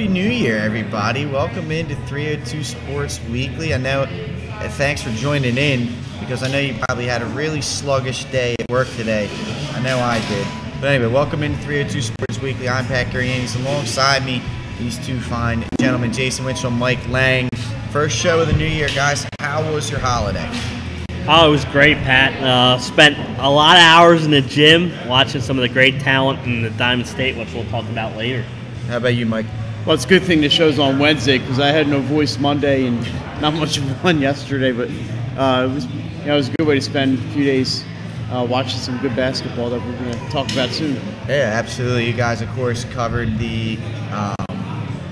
Happy New Year, everybody. Welcome into 302 Sports Weekly. I know, thanks for joining in, because I know you probably had a really sluggish day at work today. I know I did. But anyway, welcome into 302 Sports Weekly. I'm Pat Garianis. Alongside me, these two fine gentlemen, Jason Winchell and Mike Lang. First show of the new year, guys. How was your holiday? Oh, it was great, Pat. Spent a lot of hours in the gym watching some of the great talent in the Diamond State, which we'll talk about later. How about you, Mike? Well, it's a good thing the show's on Wednesday because I had no voice Monday and not much of one yesterday. But it was a good way to spend a few days watching some good basketball that we're going to talk about soon. Yeah, absolutely. You guys, of course, covered the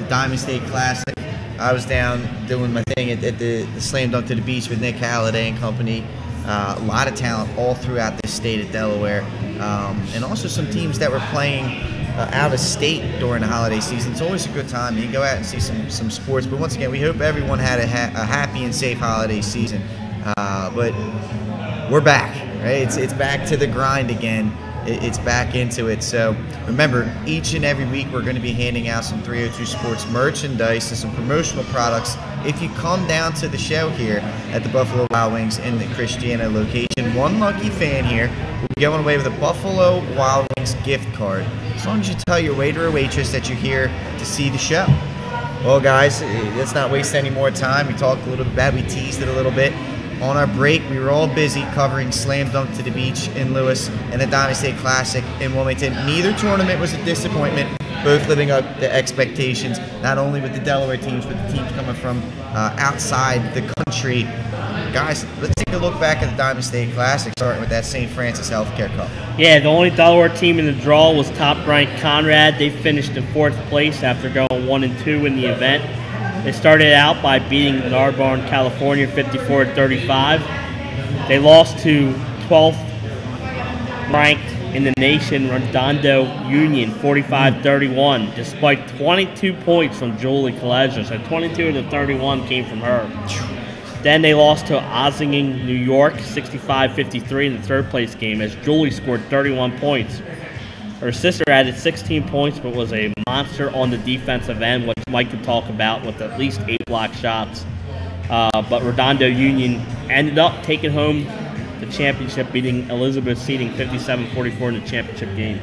Diamond State Classic. I was down doing my thing at the Slam Dunk to the Beach with Nick Halliday and company. A lot of talent all throughout this state of Delaware, and also some teams that were playing out of state during the holiday season. It's always a good time. You can go out and see some sports. But once again, we hope everyone had a happy and safe holiday season. But we're back, right? It's back to the grind again. It's back into it. So remember, each and every week we're going to be handing out some 302 Sports merchandise and some promotional products. If you come down to the show here at the Buffalo Wild Wings in the Christiana location, one lucky fan here will be going away with a Buffalo Wild Wings gift card, as long as you tell your waiter or waitress that you're here to see the show. Well, guys, let's not waste any more time. We talked a little bit about it. We teased it a little bit. On our break, we were all busy covering Slam Dunk to the Beach in Lewis and the Diamond State Classic in Wilmington. Neither tournament was a disappointment, both living up to expectations, not only with the Delaware teams, but the teams coming from outside the country. Guys, let's take a look back at the Diamond State Classic, starting with that St. Francis Healthcare Cup. Yeah, the only Delaware team in the draw was top-ranked Conrad. They finished in 4th place after going 1-2 in the event. They started out by beating Narbonne, California, 54-35. They lost to 12th ranked in the nation, Redondo Union, 45-31, despite 22 points from Julie Kaleja. So 22 of the 31 came from her. Then they lost to Ossington, New York, 65-53 in the 3rd place game, as Julie scored 31 points. Her sister added 16 points, but was a monster on the defensive end, which Mike could talk about, with at least 8 block shots. But Redondo Union ended up taking home the championship, beating Elizabeth Seating 57-44 in the championship game.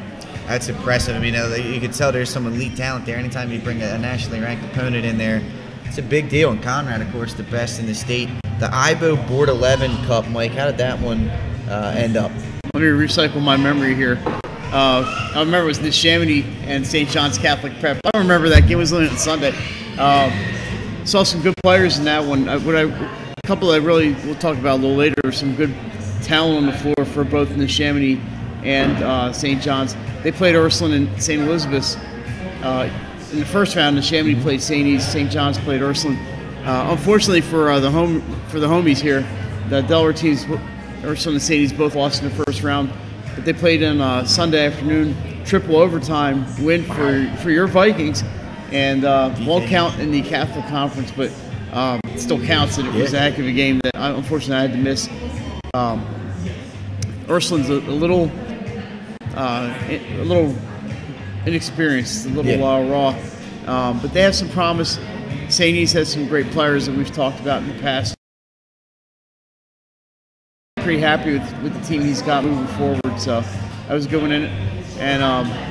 That's impressive. I mean, you can tell there's some elite talent there. Anytime you bring a nationally ranked opponent in there, it's a big deal. And Conrad, of course, the best in the state. The IBO Board 11 Cup, Mike, how did that one end up? Let me recycle my memory here. I remember it was Neshaminy and St. John's Catholic Prep. I don't remember that game. It was only on Sunday. Saw some good players in that one. A couple that really we'll talk about a little later. Some good talent on the floor for both Neshaminy and St. John's. They played Ursuline and St. Elizabeth's. In the first round, Neshaminy played St. E's. St. John's played Ursuline. Unfortunately for the homies here, the Delaware teams, Ursuline and St. E's, both lost in the first round. But they played on Sunday afternoon, triple overtime win for your Vikings, and won't count in the Catholic Conference, but it still counts. And it was a heck of a game that unfortunately I had to miss. Ursuline's a little inexperienced, a little raw, but they have some promise. St. E's has some great players that we've talked about in the past. Pretty happy with the team he's got moving forward, so that was a good one in it. And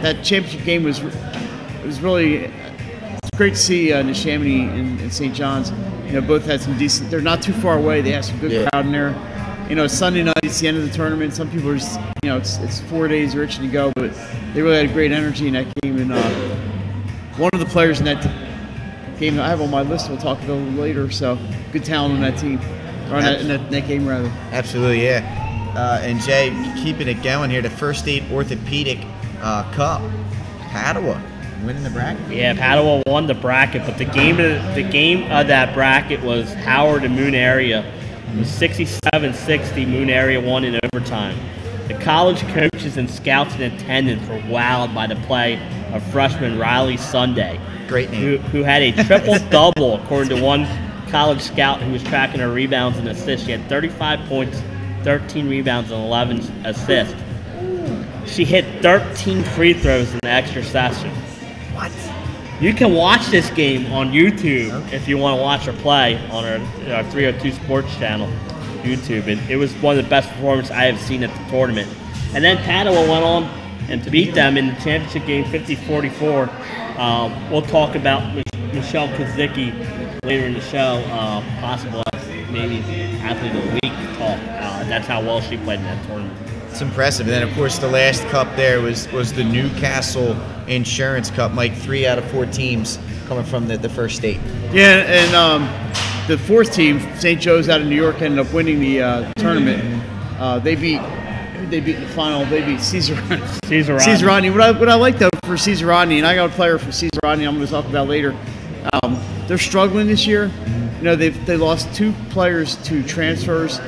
that championship game was really great to see Neshaminy and St. John's. Both had some decent. They're not too far away. They have some good crowd in there. It's Sunday night. It's the end of the tournament. Some people are just, it's 4 days. They're itching to go, but they really had great energy in that game. And one of the players in that game I have on my list, we'll talk about a little later. So good talent on that team. Or in that game, rather. Absolutely, yeah. And Jay, keeping it going here, the First State Orthopedic Cup, Padua winning the bracket. Yeah, Padua won the bracket, but the game of that bracket was Howard and Moon Area. It was 67-60. Moon Area won in overtime. The college coaches and scouts in attendance were wowed by the play of freshman Riley Sunday. Great name. Who had a triple-double, according to one college scout who was tracking her rebounds and assists. She had 35 points, 13 rebounds, and 11 assists. She hit 13 free throws in the extra session. What? You can watch this game on YouTube if you want to watch her play on our 302 Sports channel, YouTube. It was one of the best performances I have seen at the tournament. And then Padua went on and to beat them in the championship game 50-44. We'll talk about Michelle Kazicki later in the show, possible maybe athlete of the week talk. That's how well she played in that tournament. It's impressive. And then, of course, the last cup there was the Newcastle Insurance Cup. Mike, 3 out of 4 teams coming from the first state. Yeah, and the fourth team, St. Joe's out of New York, ended up winning the tournament. They beat in the final. They beat Caesar Rodney. What I like though for Caesar Rodney, and I got a player from Caesar Rodney I'm going to talk about later. They're struggling this year. You know, they lost 2 players to transfers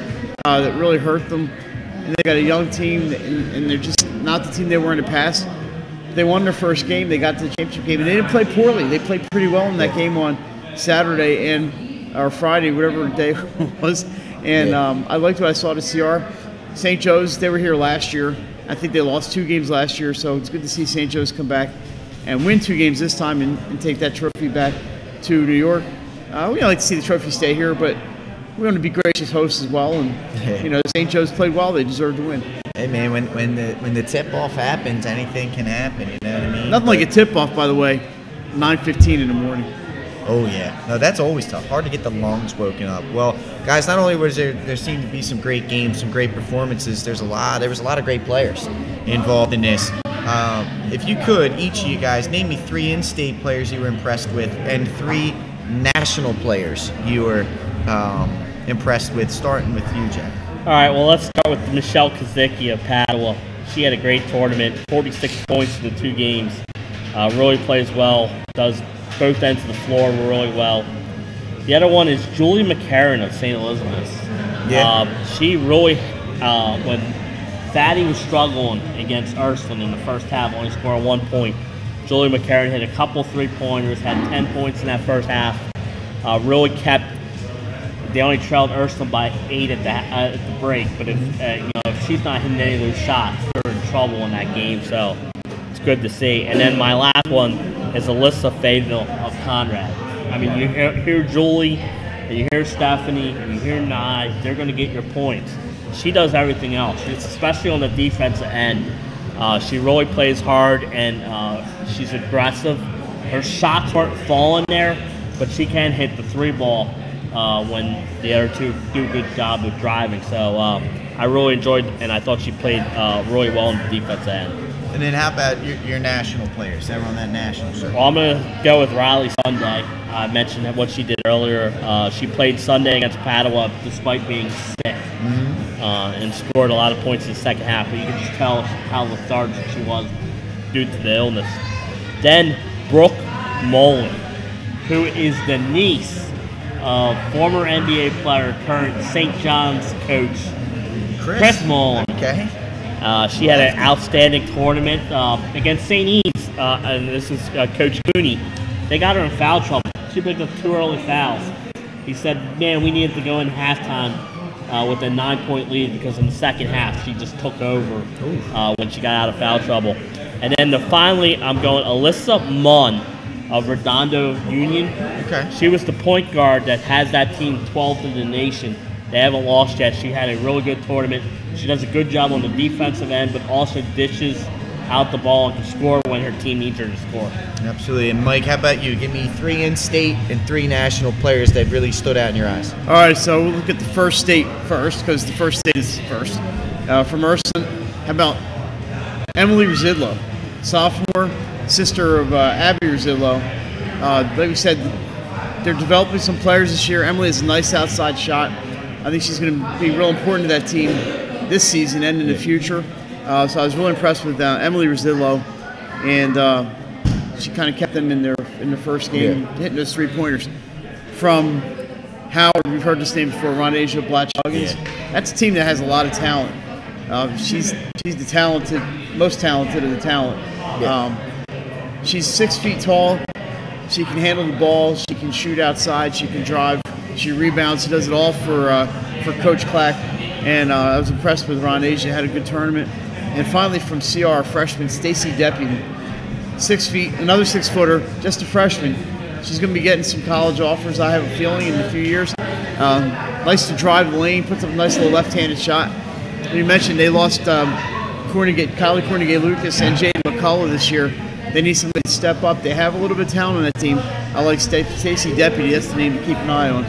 that really hurt them. And they got a young team, and they're just not the team they were in the past. They won their first game. They got to the championship game, and they didn't play poorly. They played pretty well in that game on Saturday or Friday, whatever day it was. And I liked what I saw to CR. St. Joe's, they were here last year. I think they lost 2 games last year, so it's good to see St. Joe's come back and win 2 games this time and take that trophy back to New York. We don't like to see the trophy stay here, but we want to be gracious hosts as well. And you know, St. Joe's played well; they deserve to win. Hey man, when the tip off happens, anything can happen. You know what I mean? Nothing like a tip off, by the way. 9:15 in the morning. Oh yeah, no, that's always tough. Hard to get the lungs woken up. Well, guys, not only was there seemed to be some great games, some great performances. There was a lot of great players involved in this. If you could, each of you guys, name me 3 in-state players you were impressed with and 3 national players you were impressed with. Starting with you, Jack. All right, well, let's start with Michelle Kazicki of Padua. She had a great tournament, 46 points in the 2 games. Really plays well, does both ends of the floor really well. The other one is Julie McCarran of St. Elizabeth's. Yeah. She really, when Thaddy was struggling against Ursuline in the first half, only scoring 1 point, Julie McCarran hit a couple 3-pointers, had 10 points in that first half. Really kept. They only trailed Ursuline by 8 at the break, but if she's not hitting any of those shots, they're in trouble in that game. So it's good to see. And then my last one is Alyssa Fayetteville of Conrad. I mean, you hear Julie, and you hear Stephanie, and you hear Nye. They're going to get your points. She does everything else, especially on the defensive end. She really plays hard, and she's aggressive. Her shots aren't falling there, but she can hit the 3-ball when the other 2 do a good job of driving. So I really enjoyed, and I thought she played really well on the defensive end. And then how about your national players that were on that national circuit? Well, I'm going to go with Riley Sunday. I mentioned what she did earlier. She played Sunday against Padua despite being sick and scored a lot of points in the second half. But you can just tell how lethargic she was due to the illness. Then Brooke Mullen, who is the niece of former NBA player, current St. John's coach, Chris Mullen. Okay. She had an outstanding tournament against St. Eves, and this is Coach Cooney. They got her in foul trouble. She picked up 2 early fouls. He said, man, we needed to go in halftime with a 9-point lead because in the second half she just took over when she got out of foul trouble. And then finally, I'm going Alyssa Munn of Redondo Union. Okay. She was the point guard that has that team 12th in the nation. They haven't lost yet. She had a really good tournament. She does a good job on the defensive end, but also dishes out the ball and can score when her team needs her to score. Absolutely. And Mike, how about you? Give me 3 in-state and 3 national players that really stood out in your eyes. All right, so we'll look at the first state first because the first state is first. From Ursuline, how about Emily Rizidlo, sophomore, sister of Abby Rizidlo. Like we said, they're developing some players this year. Emily has a nice outside shot. I think she's going to be real important to that team this season and in the future. So I was really impressed with Emily Rizidlo, and she kind of kept them in the first game, hitting those 3-pointers. From Howard, we've heard this name before, Ronasia Blatch-Huggins. That's a team that has a lot of talent. She's the most talented of the talent. She's 6 feet tall. She can handle the ball. She can shoot outside. She can drive. She rebounds. She does it all for Coach Clack. And I was impressed with Ron Asia. Had a good tournament. And finally, from CR, freshman Stacy Deputy. 6 feet, another 6-footer, just a freshman. She's going to be getting some college offers, I have a feeling, in a few years. Likes to drive the lane, puts up a nice little left-handed shot. You mentioned they lost Kylie Cornegay-Lucas and Jaden McCullough this year. They need somebody to step up. They have a little bit of talent on that team. I like Stacey Deputy. That's the name to keep an eye on.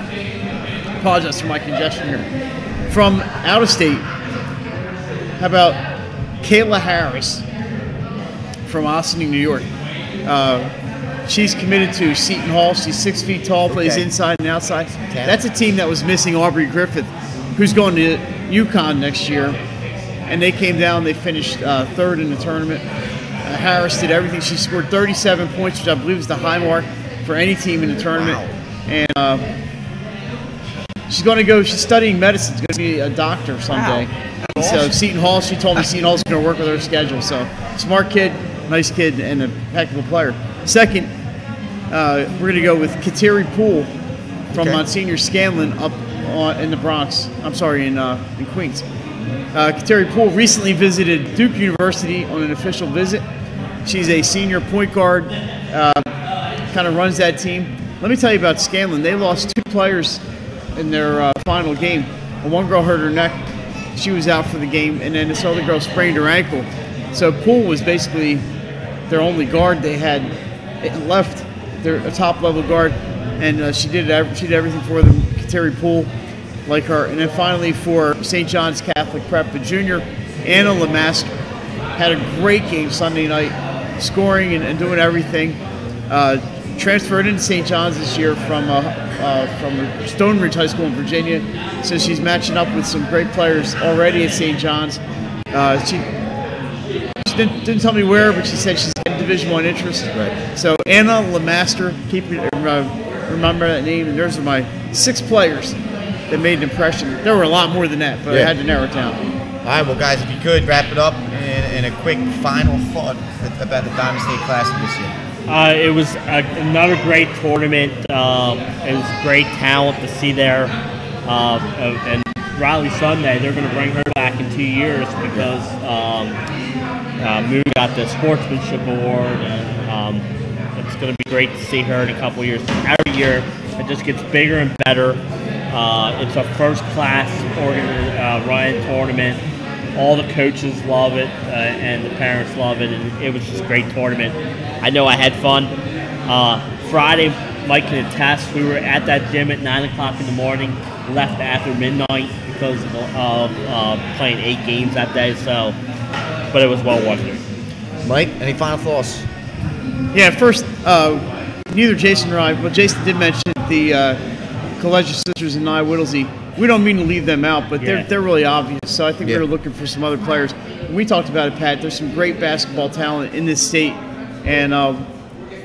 Apologize for my congestion here. From out of state, how about Kayla Harris from Ossining, New York? She's committed to Seton Hall. She's 6 feet tall, plays inside and outside. That's a team that was missing Aubrey Griffith, who's going to UConn next year. And they came down. They finished third in the tournament. Harris did everything. She scored 37 points, which I believe is the high mark for any team in the tournament. Wow. And she's studying medicine. She's going to be a doctor someday. Wow. So Seton Hall, she told me Seton Hall's going to work with her schedule. So smart kid, nice kid, and a heck of a player. Second, we're going to go with Kateri Poole from Monsignor Scanlon up in the Bronx. I'm sorry, in Queens. Kateri Poole recently visited Duke University on an official visit. She's a senior point guard, kind of runs that team. Let me tell you about Scanlon. They lost 2 players in their final game. One girl hurt her neck. She was out for the game, and then this other girl sprained her ankle. So Poole was basically their only guard they had left, their top-level guard, and she did everything for them. Kateri Poole, like her. And then finally for St. John's Catholic Prep, a junior, Anna Lemaster, had a great game Sunday night, scoring and doing everything. Transferred into St. John's this year from Stone Ridge High School in Virginia. So she's matching up with some great players already at St. John's. She didn't tell me where, but she said she's got Division I interest. Right. So Anna Lemaster, remember that name. And those are my 6 players that made an impression. There were a lot more than that, but I had to narrow it down. All right, well, guys, if you could wrap it up in a quick final thought about the Diamond State Classic this year. It was another great tournament. It was great talent to see there. And Riley Sunday, they're going to bring her back in 2 years because Moo got the sportsmanship award, and it's going to be great to see her in a couple years. Every year, it just gets bigger and better. It's a first-class run tournament. All the coaches love it, and the parents love it, and it was just a great tournament. I know I had fun. Friday, Mike can attest, we were at that gym at 9 o'clock in the morning, left after midnight because of playing 8 games that day, but it was well worth it. Mike, any final thoughts? Yeah, first, neither Jason or I, well, Jason did mention the Collegiate Sisters and Nye Whittlesey. We don't mean to leave them out, but they're really obvious. So I think we're looking for some other players. We talked about it, Pat. There's some great basketball talent in this state, and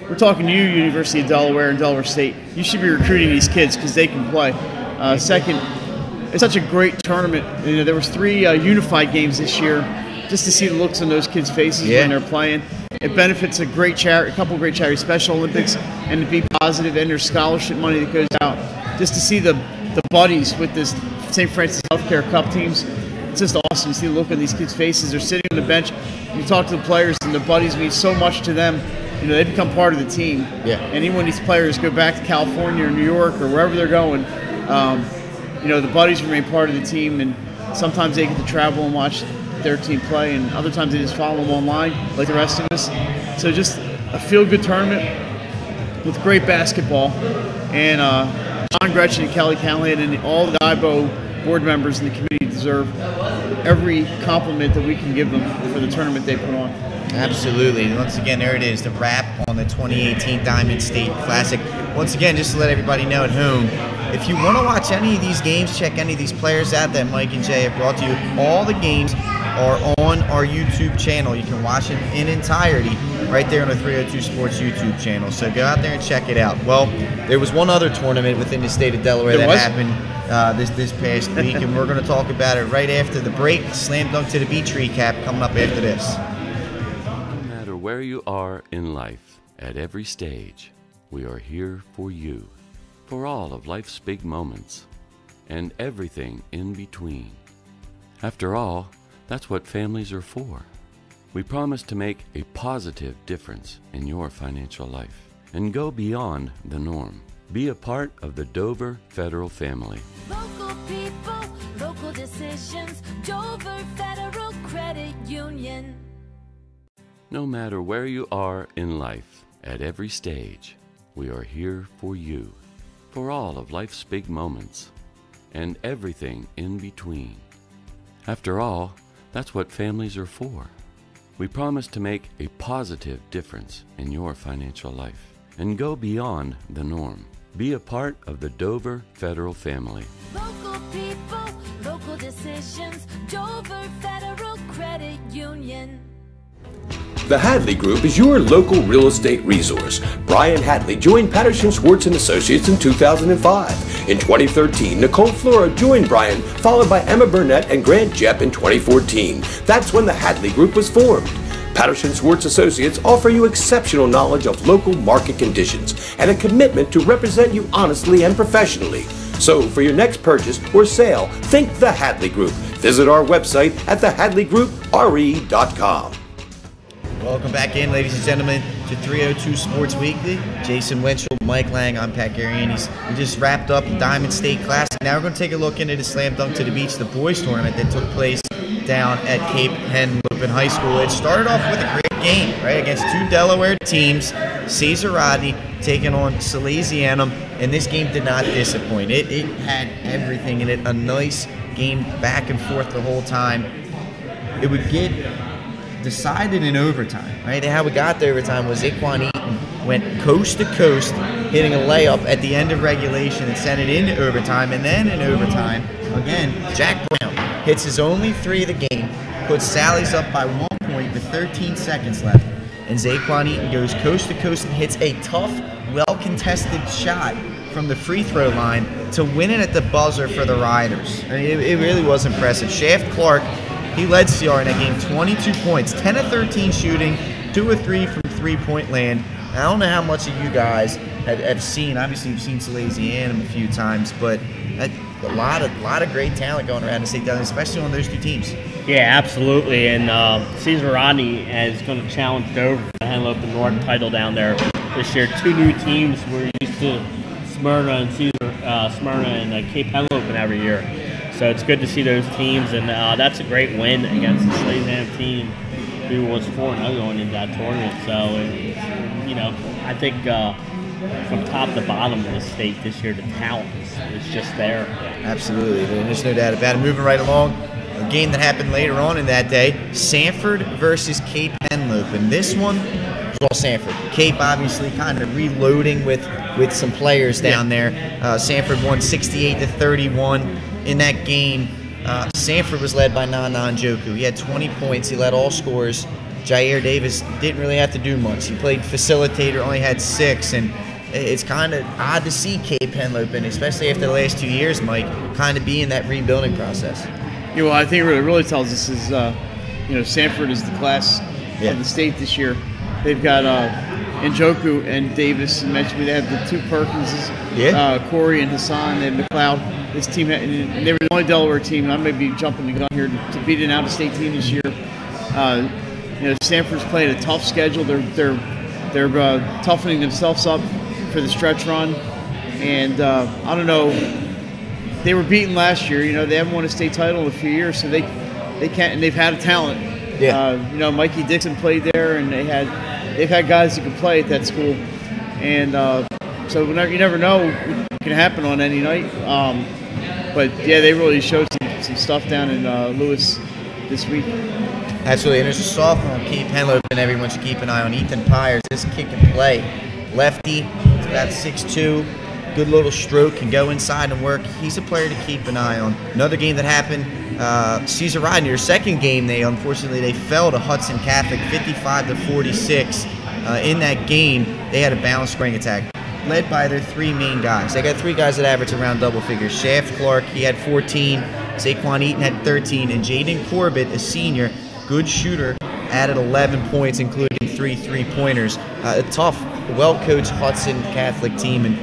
we're talking to you, University of Delaware and Delaware State. You should be recruiting these kids because they can play. Second, it's such a great tournament. You know, there was 3 unified games this year. Just to see the looks on those kids' faces when they're playing, it benefits a couple of great charities, Special Olympics, and to be positive, and there's scholarship money that goes out. Just to see the buddies with this St. Francis Healthcare Cup teams, it's just awesome to see the look on these kids' faces. They're sitting on the bench. You talk to the players, and the buddies mean so much to them. You know, they become part of the team. Yeah. And even when these players go back to California or New York or wherever they're going, you know, the buddies remain part of the team, and sometimes they get to travel and watch their team play, and other times they just follow them online like the rest of us. So just a feel-good tournament with great basketball, and John Gretchen and Kelly Callahan and all the IBO board members and the committee deserve every compliment that we can give them for the tournament they put on. Absolutely. Once again, there it is, the wrap on the 2018 Diamond State Classic. Once again, just to let everybody know at home, if you want to watch any of these games, check any of these players out that Mike and Jay have brought to you, all the games are on our YouTube channel. You can watch it in entirety right there on the 302 Sports YouTube channel. So go out there and check it out. Well, there was one other tournament within the state of Delaware that happened this past week, and we're going to talk about it right after the break. Slam Dunk to the Beach recap coming up after this. No matter where you are in life, at every stage, we are here for you, for all of life's big moments, and everything in between. After all, that's what families are for. We promise to make a positive difference in your financial life and go beyond the norm. Be a part of the Dover Federal family. Local people, local decisions, Dover Federal Credit Union. No matter where you are in life, at every stage, we are here for you, for all of life's big moments, and everything in between. After all, that's what families are for. We promise to make a positive difference in your financial life and go beyond the norm. Be a part of the Dover Federal family. Local people, local decisions, Dover Federal Credit Union. The Hadley Group is your local real estate resource. Brian Hadley joined Patterson Schwartz & Associates in 2005. In 2013, Nicole Flora joined Brian, followed by Emma Burnett and Grant Jepp in 2014. That's when the Hadley Group was formed. Patterson Schwartz Associates offer you exceptional knowledge of local market conditions and a commitment to represent you honestly and professionally. So for your next purchase or sale, think the Hadley Group. Visit our website at thehadleygroup.re.com. Welcome back in, ladies and gentlemen, to 302 Sports Weekly. Jason Winchell, Mike Lang, I'm Pat Garianis. We just wrapped up the Diamond State Classic. Now we're going to take a look into the Slam Dunk to the Beach, the boys tournament that took place down at Cape Henlopen High School. It started off with a great game, right, against two Delaware teams, Cesar Rodney taking on Salesianum, and this game did not disappoint. It had everything in it, a nice game back and forth the whole time. It would get decided in overtime, right? And how we got to overtime was Zaquan Eaton went coast to coast, hitting a layup at the end of regulation and sent it into overtime. And then in overtime, again, Jack Brown hits his only three of the game, puts Sally's up by 1 point with 13 seconds left. And Zaquan Eaton goes coast to coast and hits a tough, well-contested shot from the free throw line to win it at the buzzer for the Riders. I mean, it really was impressive. Shaft Clark, he led CR in that game, 22 points, 10 of 13 shooting, 2 of 3 from three-point land. I don't know how much of you guys have seen. Obviously, you've seen Salesianum a few times, but a lot of great talent going around the state, especially on those two teams. Yeah, absolutely. And Cesar Rodney is going to challenge Dover for the Henlopen North title down there this year. Two new teams. We're used to Smyrna and Cape Henlopen every year. So it's good to see those teams, and that's a great win against the Salesianum team, who was 4-0 going into that tournament. So, I think from top to bottom of the state this year, the talent is just there. Absolutely, there's no doubt about it. Moving right along, a game that happened later on in that day, Sanford versus Cape Henlopen. This one was all Sanford. Cape obviously kind of reloading with some players down there. Sanford won 68-31. In that game, Sanford was led by Nana Njoku. He had 20 points. He led all scorers. Jair Davis didn't really have to do much. He played facilitator, only had 6, and it's kind of odd to see Cape Henlopen, especially after the last 2 years, Mike, kind of be in that rebuilding process. Yeah, well, I think what it really tells us is, Sanford is the class of the state this year. They've got Njoku and Davis. You mentioned me. They have the two Perkinses, Corey and Hassan and McLeod. This team, and they were the only Delaware team, and I may be jumping the gun here, to beat an out-of-state team this year. Sanford's playing a tough schedule. They're toughening themselves up for the stretch run, and I don't know. They were beaten last year. They haven't won a state title in a few years, so they can't. And they've had a talent. Yeah. Mikey Dixon played there, and they've had guys who can play at that school, and so you never know what can happen on any night. But yeah, they really showed some stuff down in Lewis this week. Absolutely, and there's a sophomore, Cape Henlopen. Everyone should keep an eye on Ethan Pyers. This kick and play, lefty, he's about 6'2", good little stroke, can go inside and work. He's a player to keep an eye on. Another game that happened, Cesar Rodney, their second game, they fell to Hudson Catholic 55-46. In that game, they had a balanced scoring attack, led by their 3 main guys. They got 3 guys that average around double figures. Shaft Clark, he had 14. Zaquan Eaton had 13. And Jaden Corbett, a senior, good shooter, added 11 points, including 3 3-pointers. A tough, well-coached Hudson Catholic team. And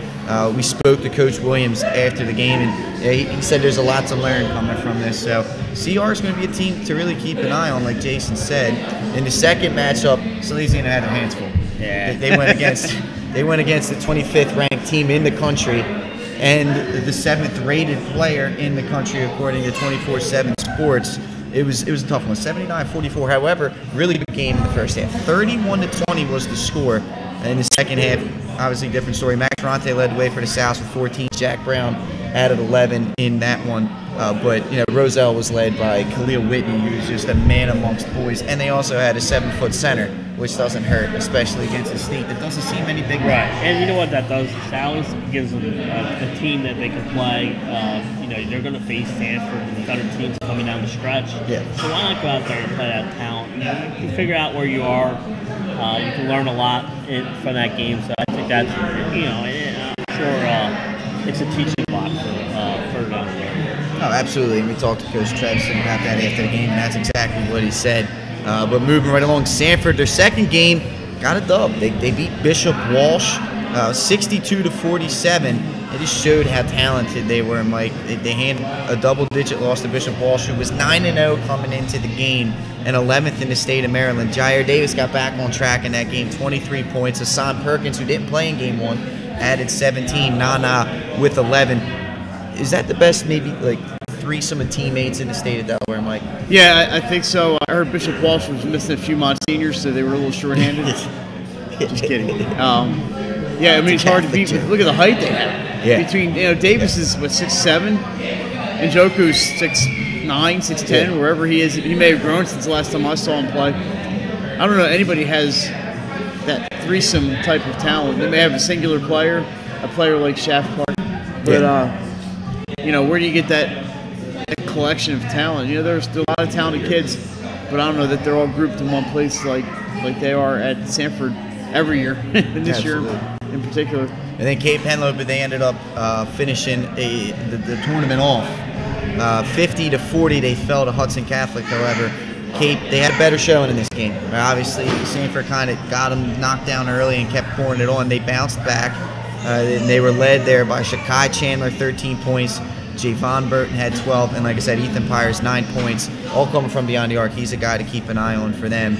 We spoke to Coach Williams after the game, and he said there's a lot to learn coming from this. So CR is going to be a team to really keep an eye on, like Jason said. In the second matchup, Salesian had their hands full. Yeah. They went against the 25th ranked team in the country and the 7th rated player in the country according to 24/7 Sports. It was a tough one, 79-44. However, really good game in the first half. 31-20 was the score. In the second half, obviously different story. Max Ronte led the way for the South with 14. Jack Brown added 11 in that one. But Roselle was led by Khalil Whitney, who's just a man amongst boys. And they also had a 7-foot center, which doesn't hurt, especially against a state that doesn't see many big Right, guys. and you know what that does? Sally's gives them a team that they can play. They're going to face Stanford and other teams coming down the stretch. Yeah. So why not go out there and play that talent? You can figure out where you are. You can learn a lot from that game. So I think that's, I'm sure it's a teaching block for them. Oh, absolutely. And we talked to Coach Trevison about that after the game, and that's exactly what he said. But moving right along, Sanford, their second game, got a dub. They beat Bishop Walsh 62-47. It just showed how talented they were, Mike. They handled a double-digit loss to Bishop Walsh, who was 9-0 coming into the game and 11th in the state of Maryland. Jair Davis got back on track in that game, 23 points. Hassan Perkins, who didn't play in Game 1, added 17. Nana with 11. Is that the best, maybe, threesome of teammates in the state of Delaware, Mike? Yeah, I think so. I heard Bishop Walsh was missing a few Monsignors, so they were a little short-handed. Just kidding. It's hard to beat. Look at the height they have. Yeah. Between Davis is 6'7", and Joku's 6'9", 6'10", wherever he is. He may have grown since the last time I saw him play. I don't know anybody has that threesome type of talent. They may have a singular player, a player like Shaft Park, but where do you get that collection of talent? There's still a lot of talented kids, but I don't know that they're all grouped in one place like they are at Sanford every year, and this year in particular. And then Cape Henlope, but they ended up finishing the tournament off 50-40. They fell to Hudson Catholic. However, Cape, they had a better showing in this game. Obviously, Sanford kind of got them knocked down early and kept pouring it on. They bounced back. And they were led there by Shakai Chandler, 13 points. Javon Burton had 12. And like I said, Ethan Pyers, 9 points, all coming from beyond the arc. He's a guy to keep an eye on for them.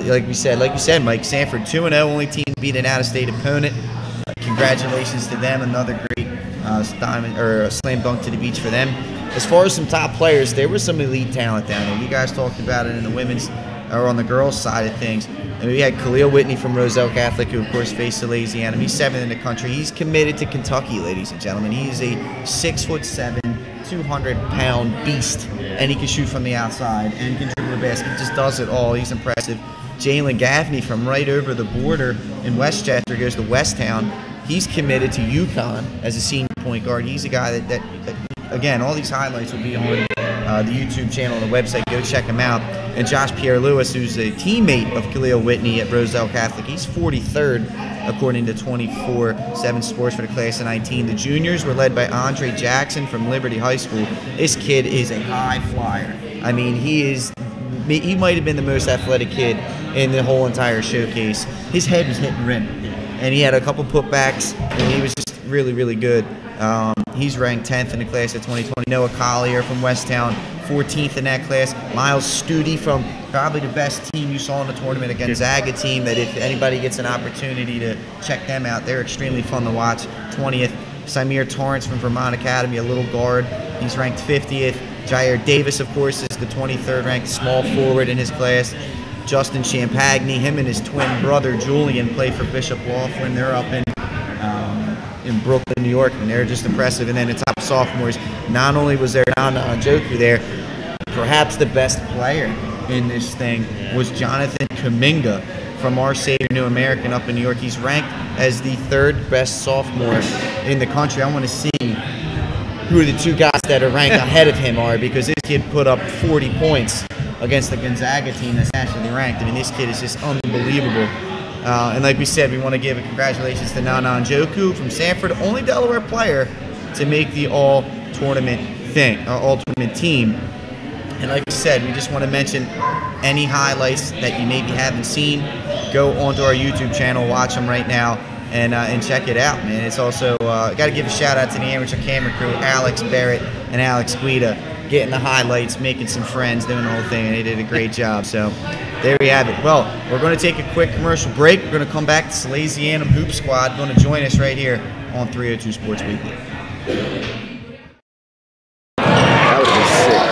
Like you said, Mike, Sanford 2-0, only team to beat an out-of-state opponent. Congratulations to them. Another great slam dunk to the beach for them. As far as some top players, there was some elite talent down there. You guys talked about it in the women's or on the girls' side of things. And we had Khalil Whitney from Roselle Catholic, who, of course, faced Salesianum. He's 7th in the country. He's committed to Kentucky, ladies and gentlemen. He is a 6'7", 200-pound beast, and he can shoot from the outside and can dribble the basket. He just does it all. He's impressive. Jalen Gaffney from right over the border in Westchester goes to Westtown. He's committed to UConn as a senior point guard. He's a guy that again, all these highlights will be on the YouTube channel and the website. Go check him out. And Josh Pierre-Lewis, who's a teammate of Khalil Whitney at Roselle Catholic. He's 43rd, according to 24/7 Sports for the class of 19. The juniors were led by Andre Jackson from Liberty High School. This kid is a high flyer. I mean, he might have been the most athletic kid in the whole entire showcase. His head was hitting rim, and he had a couple putbacks, and he was just really, really good. He's ranked 10th in the class of 2020. Noah Collier from Westtown, 14th in that class. Miles Studi from probably the best team you saw in the tournament, a Gonzaga team that if anybody gets an opportunity to check them out, they're extremely fun to watch, 20th. Samir Torrance from Vermont Academy, a little guard. He's ranked 50th. Jair Davis, of course, is the 23rd ranked small forward in his class. Justin Champagne, him and his twin brother Julian play for Bishop Laughlin. They're up in Brooklyn, New York, and they're just impressive. And then the top sophomores, not only was there Nana Njoku there, perhaps the best player in this thing was Jonathan Kuminga from Our Savior New American up in New York. He's ranked as the 3rd best sophomore in the country. I want to see who the two guys that are ranked ahead of him are, because this kid put up 40 points against the Gonzaga team that's nationally ranked. I mean, this kid is just unbelievable. And like we said, we want to give a congratulations to Nana Njoku from Sanford, only Delaware player to make the all-tournament team. And like I said, we just want to mention any highlights that you maybe haven't seen. Go onto our YouTube channel, watch them right now. and check it out, man. It's also got to give a shout out to the amateur camera crew, Alex Barrett and Alex Guida, getting the highlights, making some friends, doing the whole thing, and they did a great job. So there we have it. Well, we're going to take a quick commercial break. We're going to come back to Salesianum Hoop Squad, going to join us right here on 302 Sports Weekly. That would be sick.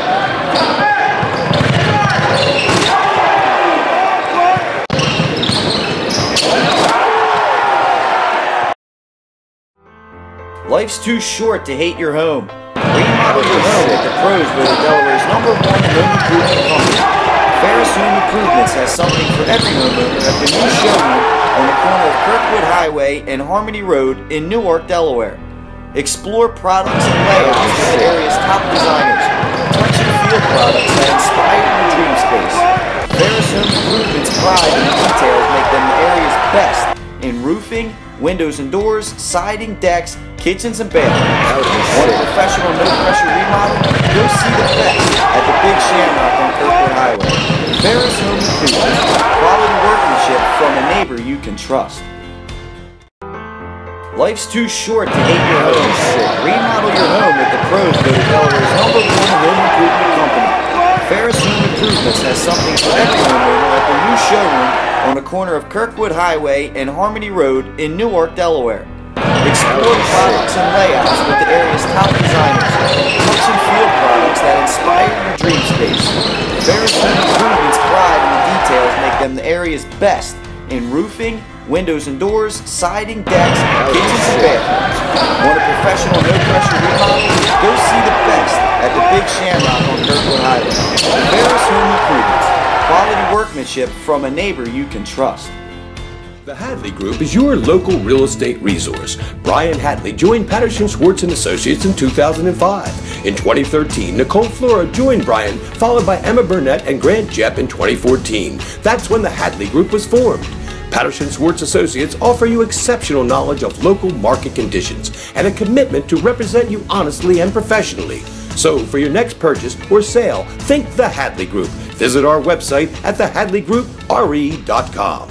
Life's too short to hate your home. Remodel your home at the pros voted Delaware's #1 home improvement company. Ferris Home Improvements has something for every homeowner at the new showroom on the corner of Kirkwood Highway and Harmony Road in Newark, Delaware. Explore products and layouts with the area's top designers. Touch and feel products that inspire your dream space. Ferris Home Improvements' pride in the details make them the area's best in roofing, windows and doors, siding, decks, kitchens, and bathrooms. Want a professional, no-pressure remodel? Go see the best at the Big Shamrock on Kirkwood Highway. Ferris Home Improvement. Quality workmanship from a neighbor you can trust. Life's too short to hate your home. Remodel your home at the pros voted Delaware's #1 home improvement company. Ferris Home Improvements has something for every homeowner at the new showroom on the corner of Kirkwood Highway and Harmony Road in Newark, Delaware. Explore products and layouts with the area's top designers. Touch and feel products that inspire your dream space. Ferris Home Improvements' pride in the details make them the area's best in roofing, windows and doors, siding, decks, kitchens, and bathrooms. Want a professional, no-pressure remodel? Go see the best at the Big Shamrock on Kirkwood Highway. Ferris Home Improvements. Quality workmanship from a neighbor you can trust. The Hadley Group is your local real estate resource. Brian Hadley joined Patterson Schwartz & Associates in 2005. In 2013, Nicole Flora joined Brian, followed by Emma Burnett and Grant Jepp in 2014. That's when the Hadley Group was formed. Patterson Schwartz Associates offer you exceptional knowledge of local market conditions and a commitment to represent you honestly and professionally. So for your next purchase or sale, think the Hadley Group. Visit our website at thehadleygroup.re.com.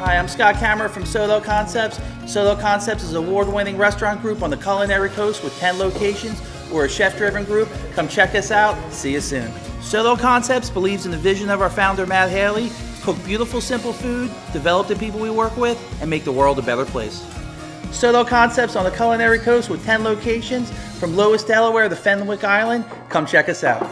Hi, I'm Scott Kammerer from Solo Concepts. Solo Concepts is an award-winning restaurant group on the culinary coast with 10 locations. We're a chef-driven group. Come check us out. See you soon. Solo Concepts believes in the vision of our founder, Matt Haley: cook beautiful, simple food, develop the people we work with, and make the world a better place. Solo Concepts on the culinary coast with 10 locations from Lewis, Delaware to Fenwick Island. Come check us out.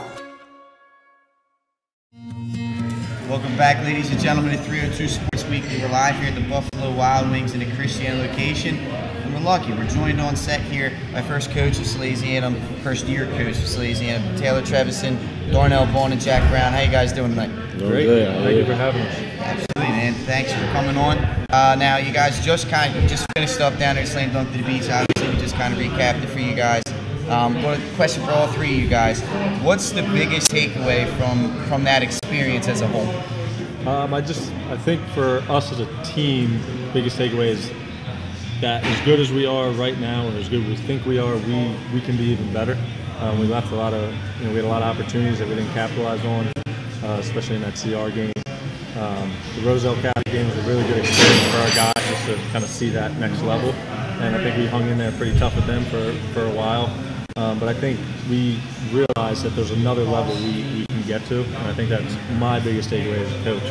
Welcome back, ladies and gentlemen, to 302 Sports Weekly. We're live here at the Buffalo Wild Wings in the Christiana location. And we're lucky. We're joined on set here by first coach of Salesianum, first year coach of Salesianum, Taylor Trevison, Darnell Vaughn, and Jack Brown. How you guys doing tonight? Great. Good. Thank you for having us. Absolutely, man. Thanks for coming on. Now, you guys just finished up down there at Slam Dunk to the Beach. Obviously, we just kind of recapped it for you guys. Question for all three of you guys: what's the biggest takeaway from that experience as a whole? I think for us as a team, biggest takeaway is that as good as we are right now, or as good as we think we are, we can be even better. We left we had a lot of opportunities that we didn't capitalize on, especially in that CR game. The Roselle County game was a really good experience for our guys just to kind of see that next level, and I think we hung in there pretty tough with them for a while. But I think we realized that there's another level we can get to, and I think that's my biggest takeaway as a coach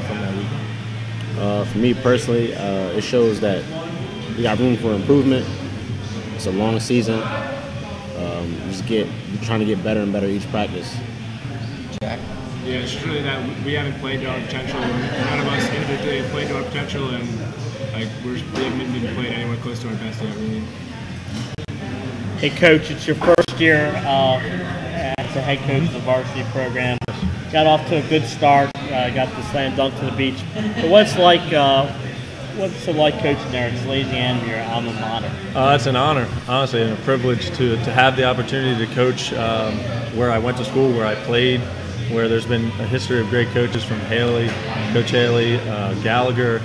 from that weekend. For me personally, it shows that we got room for improvement. It's a long season. We're trying to get better and better each practice. Jack? Yeah, it's just really that we haven't played to our potential. None of us individually have played to our potential, and we haven't even played anywhere close to our best yet, really. Hey, Coach, it's your first year as the head coach of the varsity program. Got off to a good start. Got the Slam Dunk to the Beach. But what's it like coaching there at Salesianum, your alma mater? It's an honor, honestly, and a privilege to have the opportunity to coach where I went to school, where I played, where there's been a history of great coaches from Haley, Coach Haley, Gallagher,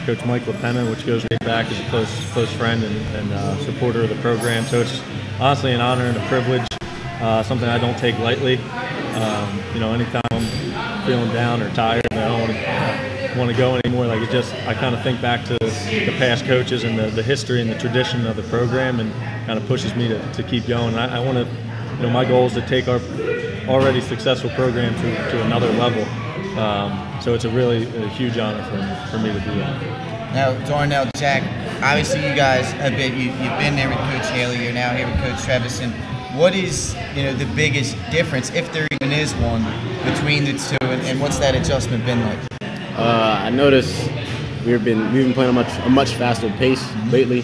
Coach Mike LaPena, which goes way back as a close friend and supporter of the program. So it's honestly an honor and a privilege, something I don't take lightly. Anytime I'm feeling down or tired and I don't want to go anymore. Like I kind of think back to the past coaches and the history and the tradition of the program, and kind of pushes me to keep going. I want to, my goal is to take our already successful program to another level. So it's a huge honor for me to do that. Now, Darnell, Jack, obviously you guys have been, you've been there with Coach Haley, you're now here with Coach Trevison. What is, the biggest difference, if there even is one, between the two, and what's that adjustment been like? I noticed we've been playing a much faster pace lately,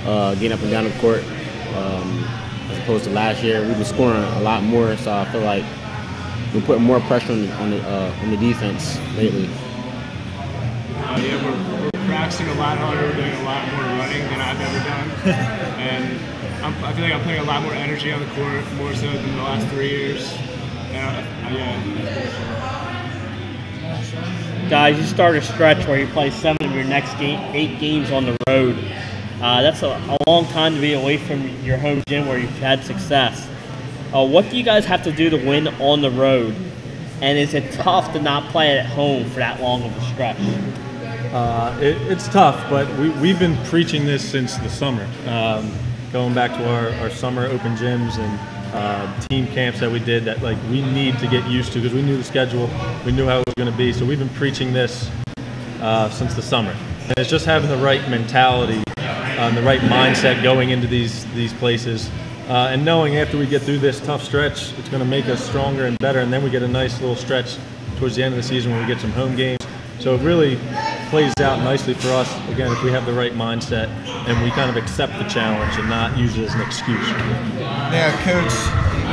getting up and down the court, as opposed to last year. We've been scoring a lot more, so I feel like we're putting more pressure on the defense lately. We're practicing a lot harder. We're doing a lot more running than I've ever done, and I feel like I'm putting a lot more energy on the court, more so than the last 3 years. Guys, you start a stretch where you play 7 of your next 8 games on the road. That's a long time to be away from your home gym where you've had success. What do you guys have to do to win on the road? And is it tough to not play at home for that long of a stretch? It's tough, but we've been preaching this since the summer. Going back to our summer open gyms and team camps that we did, that we need to get used to, because we knew the schedule, we knew how it was going to be. So we've been preaching this since the summer. And it's just having the right mentality, the right mindset going into these places. And knowing after we get through this tough stretch, it's going to make us stronger and better. And then we get a nice little stretch towards the end of the season where we get some home games. So it really plays out nicely for us, again, if we have the right mindset and we kind of accept the challenge and not use it as an excuse. Now, Coach,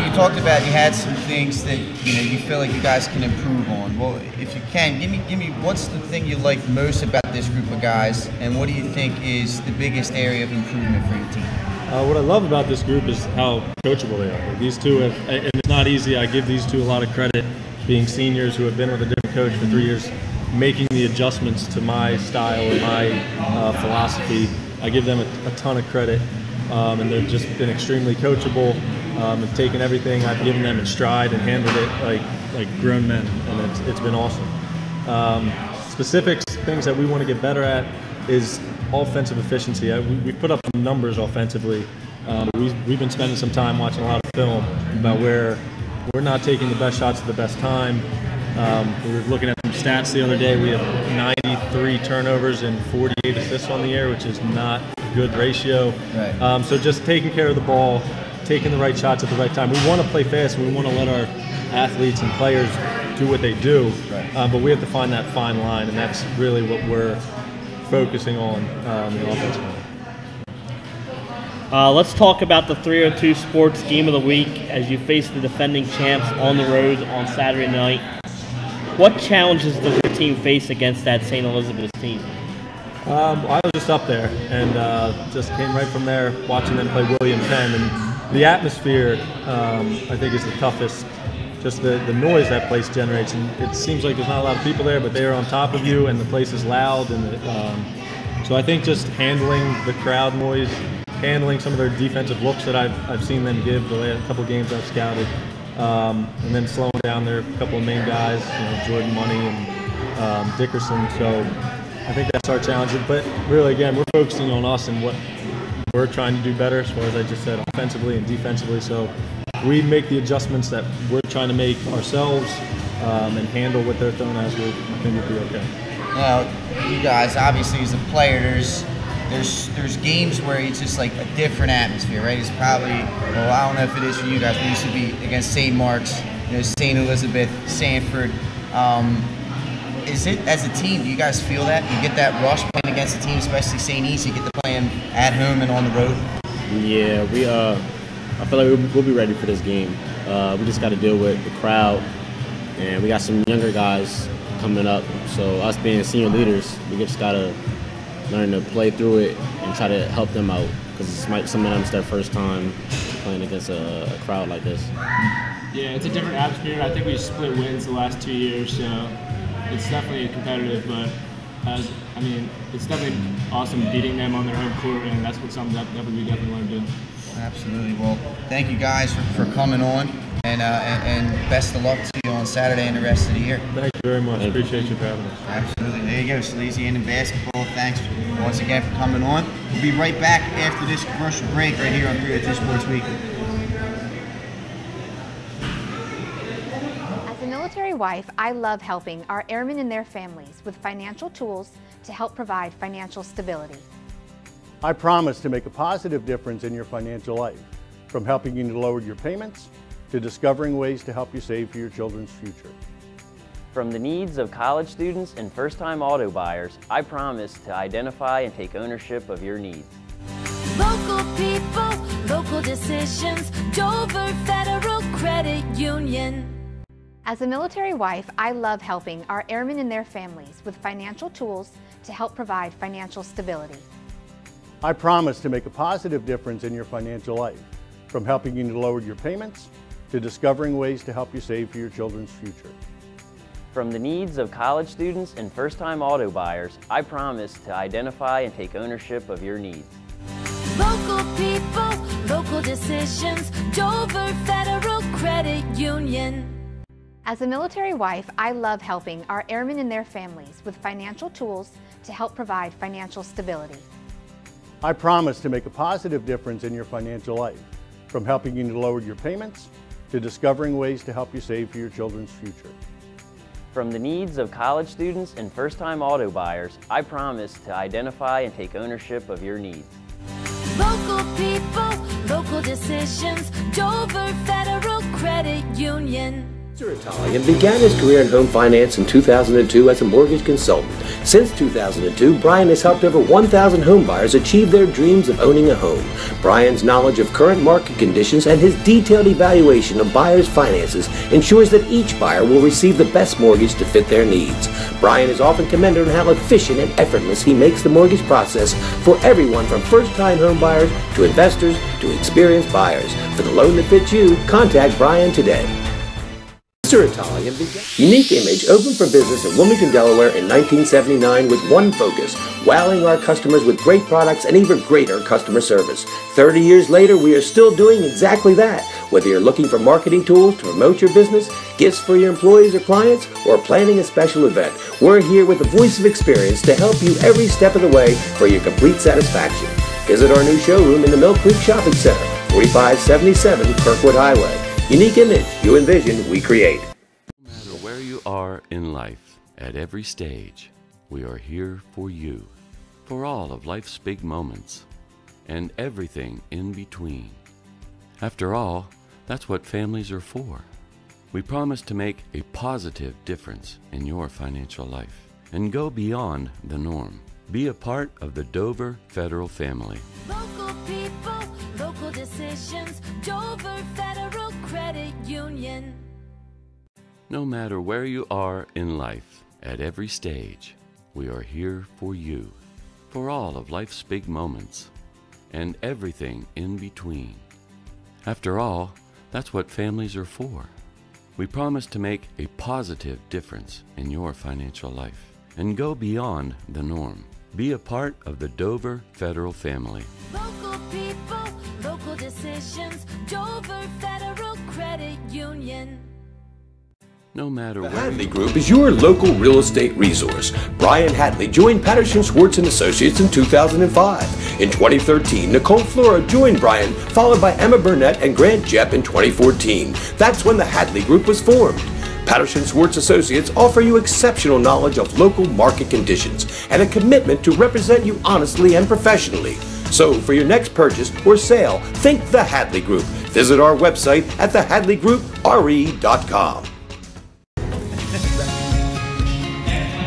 you talked about you had some things that you feel like you guys can improve on. Well, if you can, give me what's the thing you like most about this group of guys, and what do you think is the biggest area of improvement for your team? What I love about this group is how coachable they are. These two and it's not easy. I give these two a lot of credit, being seniors who have been with a different coach for 3 years, making the adjustments to my style and my philosophy. I give them a ton of credit, and they've just been extremely coachable, and taken everything I've given them in stride and handled it like grown men, and it's been awesome. Specifics, things that we want to get better at, is offensive efficiency. We've put up some numbers offensively. We've been spending some time watching a lot of film about where we're not taking the best shots at the best time. We were looking at some stats the other day. We have 93 turnovers and 48 assists on the year, which is not a good ratio. Right. So just taking care of the ball, taking the right shots at the right time. We want to play fast, and we want to let our athletes and players do what they do. Right. But we have to find that fine line, and that's really what we're focusing on in the offensive end. Let's talk about the 302 Sports Game of the Week as you face the defending champs on the road on Saturday night. What challenges does your team face against that St. Elizabeth's team? I was just up there and just came right from there watching them play William Penn. And the atmosphere, I think, is the toughest. Just the noise that place generates. And it seems like there's not a lot of people there, but they are on top of you and the place is loud. And so I think just handling the crowd noise, handling some of their defensive looks that I've seen them give the last couple of games I've scouted, and then slowing down their couple of main guys, Jordan Money and Dickerson. So I think that's our challenge. But really, again, we're focusing on us and what we're trying to do better, as far as I just said, offensively and defensively. So we make the adjustments that we're trying to make ourselves, and handle what they're throwing at us. I think we'll be okay. Now, you guys, obviously, as a player, there's games where it's just like a different atmosphere, right? It's probably, well, I don't know if it is for you guys, but it used to be against St. Mark's, St. Elizabeth, Sanford. Is it, as a team, do you guys feel that? You get that rush playing against a team, especially St. East, you get to play them at home and on the road? Yeah, I feel like we'll be ready for this game. We just got to deal with the crowd, and we got some younger guys coming up. So us being senior leaders, we just got to learn to play through it and try to help them out, because some of them, it's their first time playing against a crowd like this. Yeah, it's a different atmosphere. I think we split wins the last 2 years, so it's definitely competitive, but it's definitely awesome beating them on their home court, and that's something that we definitely want to do. Absolutely. Well, thank you guys for coming on. and best of luck to you on Saturday and the rest of the year. Thank you very much. Appreciate you for having us. Absolutely. There you go, Salesianum Basketball. Thanks once again for coming on. We'll be right back after this commercial break right here on 302 Sports Weekly. As a military wife, I love helping our airmen and their families with financial tools to help provide financial stability. I promise to make a positive difference in your financial life, from helping you to lower your payments to discovering ways to help you save for your children's future. From the needs of college students and first-time auto buyers, I promise to identify and take ownership of your needs. Local people, local decisions, Dover Federal Credit Union. As a military wife, I love helping our airmen and their families with financial tools to help provide financial stability. I promise to make a positive difference in your financial life, from helping you to lower your payments to discovering ways to help you save for your children's future. From the needs of college students and first-time auto buyers, I promise to identify and take ownership of your needs. Local people, local decisions, Dover Federal Credit Union. As a military wife, I love helping our airmen and their families with financial tools to help provide financial stability. I promise to make a positive difference in your financial life, from helping you to lower your payments to discovering ways to help you save for your children's future. From the needs of college students and first-time auto buyers, I promise to identify and take ownership of your needs. Local people, local decisions, Dover Federal Credit Union. Mr. Italian began his career in home finance in 2002 as a mortgage consultant. Since 2002, Brian has helped over 1,000 home buyers achieve their dreams of owning a home. Brian's knowledge of current market conditions and his detailed evaluation of buyers' finances ensures that each buyer will receive the best mortgage to fit their needs. Brian is often commended on how efficient and effortless he makes the mortgage process for everyone from first-time home buyers to investors to experienced buyers. For the loan that fits you, contact Brian today. Mr. Italian began. Unique Image opened for business in Wilmington, Delaware in 1979 with one focus, wowing our customers with great products and even greater customer service. 30 years later, we are still doing exactly that. Whether you're looking for marketing tools to promote your business, gifts for your employees or clients, or planning a special event, we're here with the voice of experience to help you every step of the way for your complete satisfaction. Visit our new showroom in the Mill Creek Shopping Center, 4577 Kirkwood Highway. Unique Image, you envision, we create. No matter where you are in life, at every stage, we are here for you, for all of life's big moments, and everything in between. After all, that's what families are for. We promise to make a positive difference in your financial life and go beyond the norm. Be a part of the Dover Federal family. Local people, local decisions, Dover Federal Credit Union. No matter where you are in life, at every stage, we are here for you, for all of life's big moments, and everything in between. After all, that's what families are for. We promise to make a positive difference in your financial life and go beyond the norm. Be a part of the Dover Federal family. Local people, local decisions, Dover Federal Credit Union. No matter The where Hadley Group is your local real estate resource. Brian Hadley joined Patterson Schwartz & Associates in 2005. In 2013, Nicole Flora joined Brian, followed by Emma Burnett and Grant Jepp in 2014. That's when the Hadley Group was formed. Patterson Schwartz Associates offer you exceptional knowledge of local market conditions and a commitment to represent you honestly and professionally. So for your next purchase or sale, think the Hadley Group. Visit our website at thehadleygroupre.com.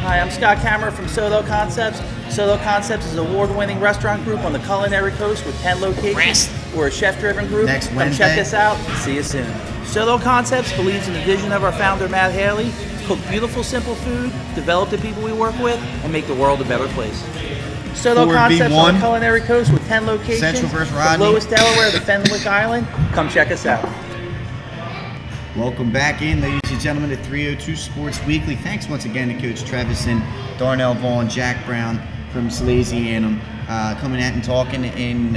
Hi, I'm Scott Kammerer from Solo Concepts. Solo Concepts is an award-winning restaurant group on the culinary coast with 10 locations. We're a chef-driven group. Next Come Wednesday. check us out. See you soon. Solo Concepts believes in the vision of our founder, Matt Haley, to cook beautiful, simple food, develop the people we work with, and make the world a better place. Solo 4B1. Concepts on the culinary coast with 10 locations. Central versus from Rodney. Lois, Delaware to Fenwick Island. Come check us out. Welcome back in, ladies and gentlemen, to 302 Sports Weekly. Thanks once again to Coach Trevison, Darnell Vaughn, Jack Brown from Salesianum, coming out and talking in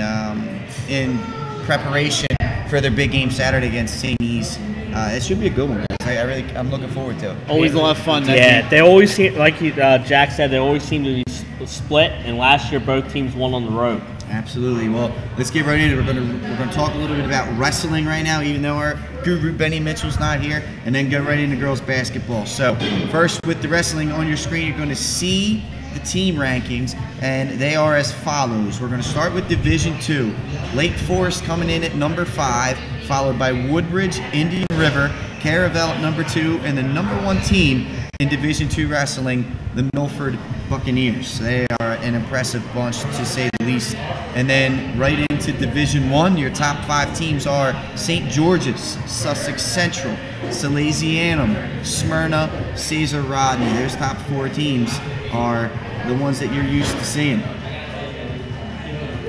preparation for their big game Saturday against St. E's it should be a good one, guys. I'm looking forward to it. Always a lot of fun. They always seem, like Jack said, they always seem to be split. And last year, both teams won on the road. Absolutely. Well, let's get right into it. We're gonna talk a little bit about wrestling right now, even though our guru Benny Mitchell's not here, and then go right into girls basketball. So first, with the wrestling on your screen, you're going to see the team rankings, and they are as follows. We're going to start with Division II. Lake Forest coming in at number 5, followed by Woodbridge, Indian River, Caravel at number 2, and the number 1 team in Division II wrestling, the Milford Buccaneers. They are an impressive bunch, to say the least. And then right into Division I, your top 5 teams are St. George's, Sussex Central, Salesianum, Smyrna, Cesar Rodney. Those top 4 teams are the ones that you're used to seeing.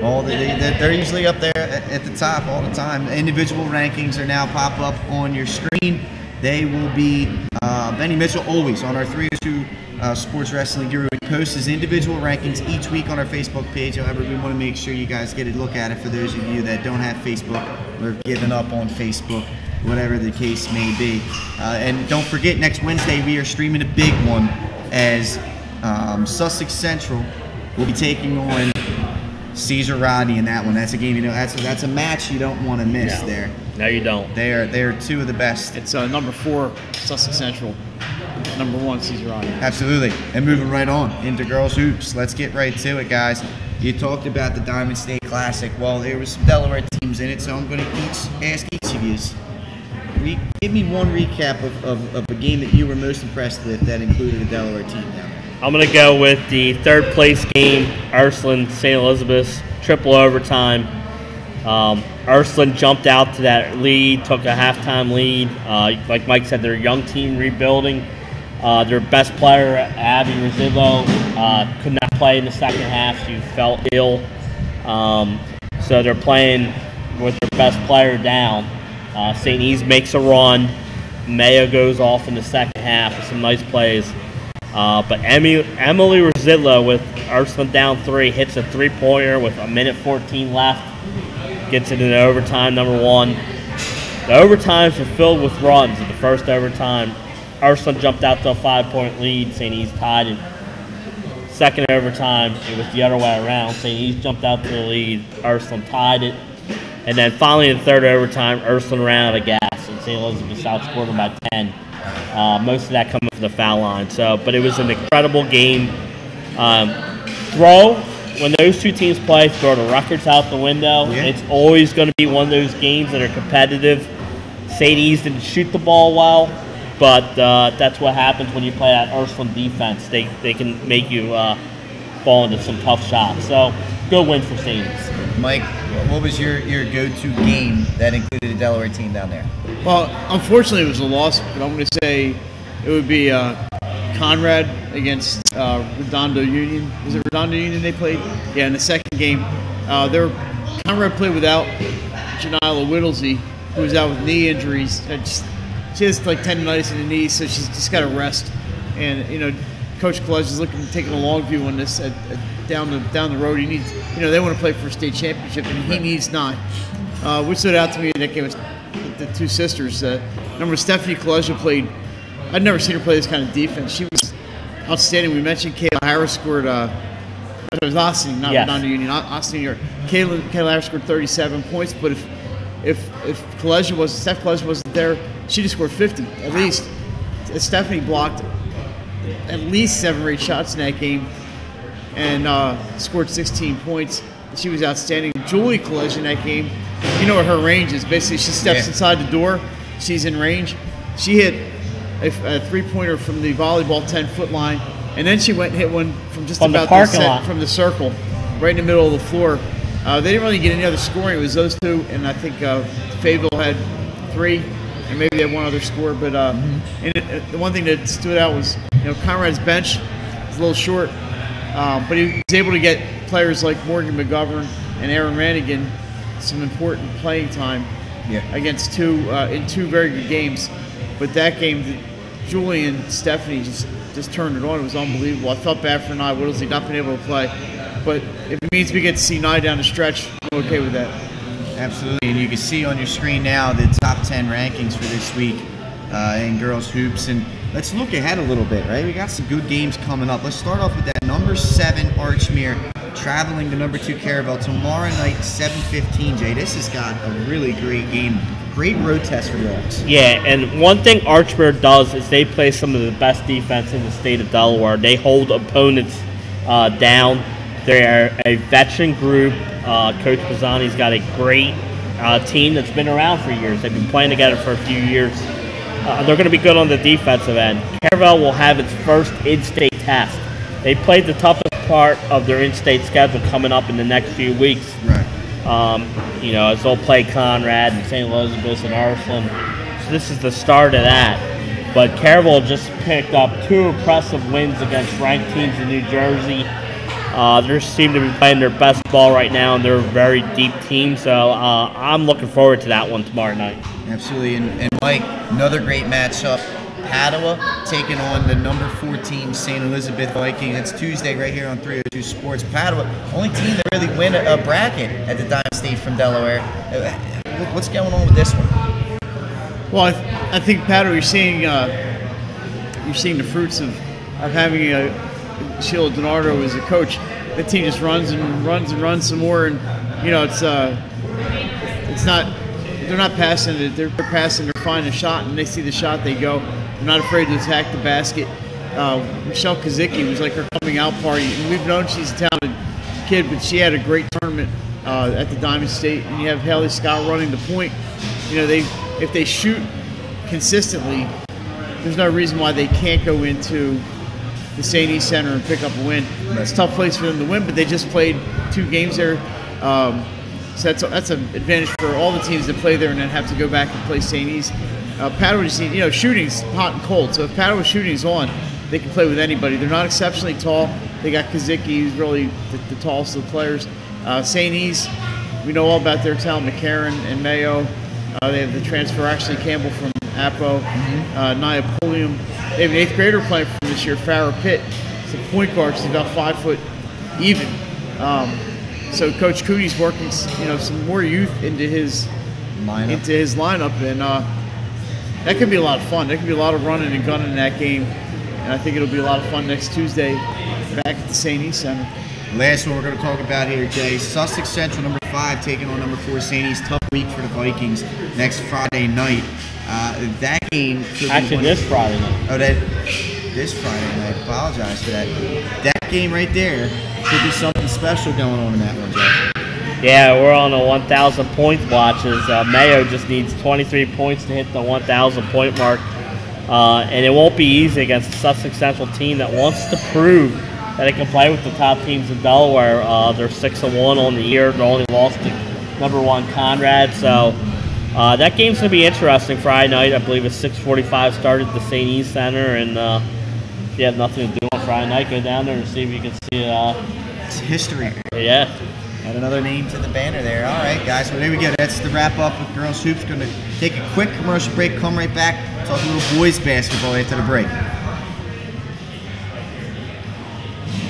They're usually up there at the top all the time. Individual rankings are now pop up on your screen. They will be Benny Mitchell always on our 302 Sports Wrestling Guru. He posts his individual rankings each week on our Facebook page. However, we want to make sure you guys get a look at it for those of you that don't have Facebook or have given up on Facebook, whatever the case may be. And don't forget, next Wednesday we are streaming a big one as Sussex Central will be taking on Cesar Rodney in that one. That's a game, that's a match you don't want to miss there. No, you don't. They are 2 of the best. It's number 4, Sussex Central. Number 1, Cesar Rodney. Absolutely. And moving right on into girls hoops. Let's get right to it, guys. You talked about the Diamond State Classic. Well, there was some Delaware teams in it, so I'm going to ask each of you. Give me one recap of a game that you were most impressed with that included a Delaware team down there. I'm going to go with the 3rd place game, Ursuline St. Elizabeth's, triple overtime. Ursuline jumped out to that lead, took a halftime lead. Like Mike said, they're a young team rebuilding. Their best player, Abby Rosillo, could not play in the second half. She felt ill. So they're playing with their best player down. St. E's makes a run. Mayo goes off in the second half with some nice plays. But Emily Rosillo, with Ursuline down 3, hits a 3-pointer with 1:14 left. Gets it in overtime, number 1. The overtimes were filled with runs in the first overtime. Ursuline jumped out to a 5-point lead. St. E's tied it. Second overtime, it was the other way around. St. E's jumped out to the lead. Ursuline tied it. And then finally in the third overtime, Ursuline ran out of gas, and St. Elizabeth outscored them by 10. Most of that coming from the foul line. But it was an incredible game. When those 2 teams play, throw the records out the window. Yeah. It's always going to be one of those games that are competitive. St. E's didn't shoot the ball well, but that's what happens when you play that Ursuline defense. They can make you fall into some tough shots. So, good win for St. E's. Mike, what was your go-to game that included a Delaware team down there? Well, unfortunately, it was a loss, but I'm going to say it would be Conrad against Redondo Union. Was it Redondo Union they played? Yeah, in the second game. Conrad played without Janila Whittlesey, who was out with knee injuries. She has like tendonitis in the knee, so she's just got to rest. And, Coach College is taking a long view on this down the road. He needs, they want to play for a state championship, and he needs 9. What stood out to me in that game was the 2 sisters. Number Stephanie College played. I'd never seen her play this kind of defense. She was outstanding. We mentioned Kayla Harris scored. It was Austin, not Redondo Union. Austin, New York. Kayla Harris scored 37 points. But if Steph College wasn't there, she'd have scored 50 at least. Stephanie blocked at least 7 or 8 shots in that game and scored 16 points. She was outstanding. Julie College in that game, you know what her range is. Basically, she steps inside the door. She's in range. She hit a 3-pointer from the volleyball 10-foot line, and then she went and hit one from just about from the circle, right in the middle of the floor. They didn't really get any other scoring. It was those 2, and I think Fayetteville had 3, and maybe they had one other score. But the one thing that stood out was, Conrad's bench is a little short, but he was able to get players like Morgan McGovern and Aaron Rannigan some important playing time against 2 in 2 very good games. But that game, Julie and Stephanie just turned it on. It was unbelievable. I felt bad for Nye Whittlesey not being able to play. But if it means we get to see Nye down the stretch, I'm okay with that. Absolutely, and you can see on your screen now the top 10 rankings for this week in girls hoops. And let's look ahead a little bit, right? We got some good games coming up. Let's start off with that number 7 Archmere traveling to number 2 Caravel tomorrow night, 7:15. Jay, this has got a really great game. Great road test for the Arcs. Yeah, and one thing Archmere does is they play some of the best defense in the state of Delaware. They hold opponents down. They're a veteran group. Coach Pisani's got a great team that's been around for years. They've been playing together for a few years. They're going to be good on the defensive end. Caravel will have its first in-state test. They played the toughest part of their in-state schedule coming up in the next few weeks. Right. As they'll play Conrad and St. Elizabeth and Ursuline. So this is the start of that. But Caravel just picked up 2 impressive wins against ranked teams in New Jersey. They seem to be playing their best ball right now, and they're a very deep team. So I'm looking forward to that one tomorrow night. Absolutely. And Mike, another great matchup. Padua taking on the number 14 St. Elizabeth Vikings. It's Tuesday right here on 302 Sports. Padua, only team to really win a bracket at the Diamond State from Delaware. What's going on with this one? Well, I think Padua, you're seeing the fruits of having Sheila DiNardo as a coach. The team just runs and runs some more, and it's not. They're not passing it. They're passing. They're finding a shot, and they see the shot, they go. They're not afraid to attack the basket. Michelle Kazicki was like her coming out party. And we've known she's a talented kid, but she had a great tournament at the Diamond State. And you have Haley Scott running the point. If they shoot consistently, there's no reason why they can't go into the St. E Center and pick up a win. It's a tough place for them to win, but they just played 2 games there. So that's an advantage for all the teams that play there and then have to go back and play St. E's. Padua just shooting's hot and cold. So if Padua shooting's on, they can play with anybody. They're not exceptionally tall. They got Kazicki, who's really the tallest of the players. St. E's, we know all about their talent, McCarran and Mayo. They have the transfer, actually, Campbell from Apo. Nia Pulliam. They have an 8th grader playing from this year, Farrah Pitt. It's a point guard. She's about 5 foot even. So Coach Cooney's working, some more youth into his lineup, and that could be a lot of fun. There could be a lot of running and gunning in that game, and I think it'll be a lot of fun next Tuesday back at the St. E Center. Last one we're going to talk about here, Jay. Sussex Central, number 5, taking on number 4 St. E's. Tough week for the Vikings next Friday night. That game could actually this Friday night. Oh, this Friday night. Apologize for that. That game right there could be something special going on in that one, Jay. Yeah, we're on a 1,000 points watches. Mayo just needs 23 points to hit the 1,000 point mark, and it won't be easy against the Sussex Central team that wants to prove that it can play with the top teams in Delaware. They're 6-1 on the year. They only lost to number 1 Conrad, so that game's going to be interesting Friday night. I believe it's 6:45 start at the St. E Center, and if you have nothing to do on Friday night, go down there and see if you can see it's history. Yeah. Add another name to the banner there. All right, guys. Well, there we go. That's the wrap up with girls hoops. Going to take a quick commercial break. Come right back. Talk a little boys basketball after the break.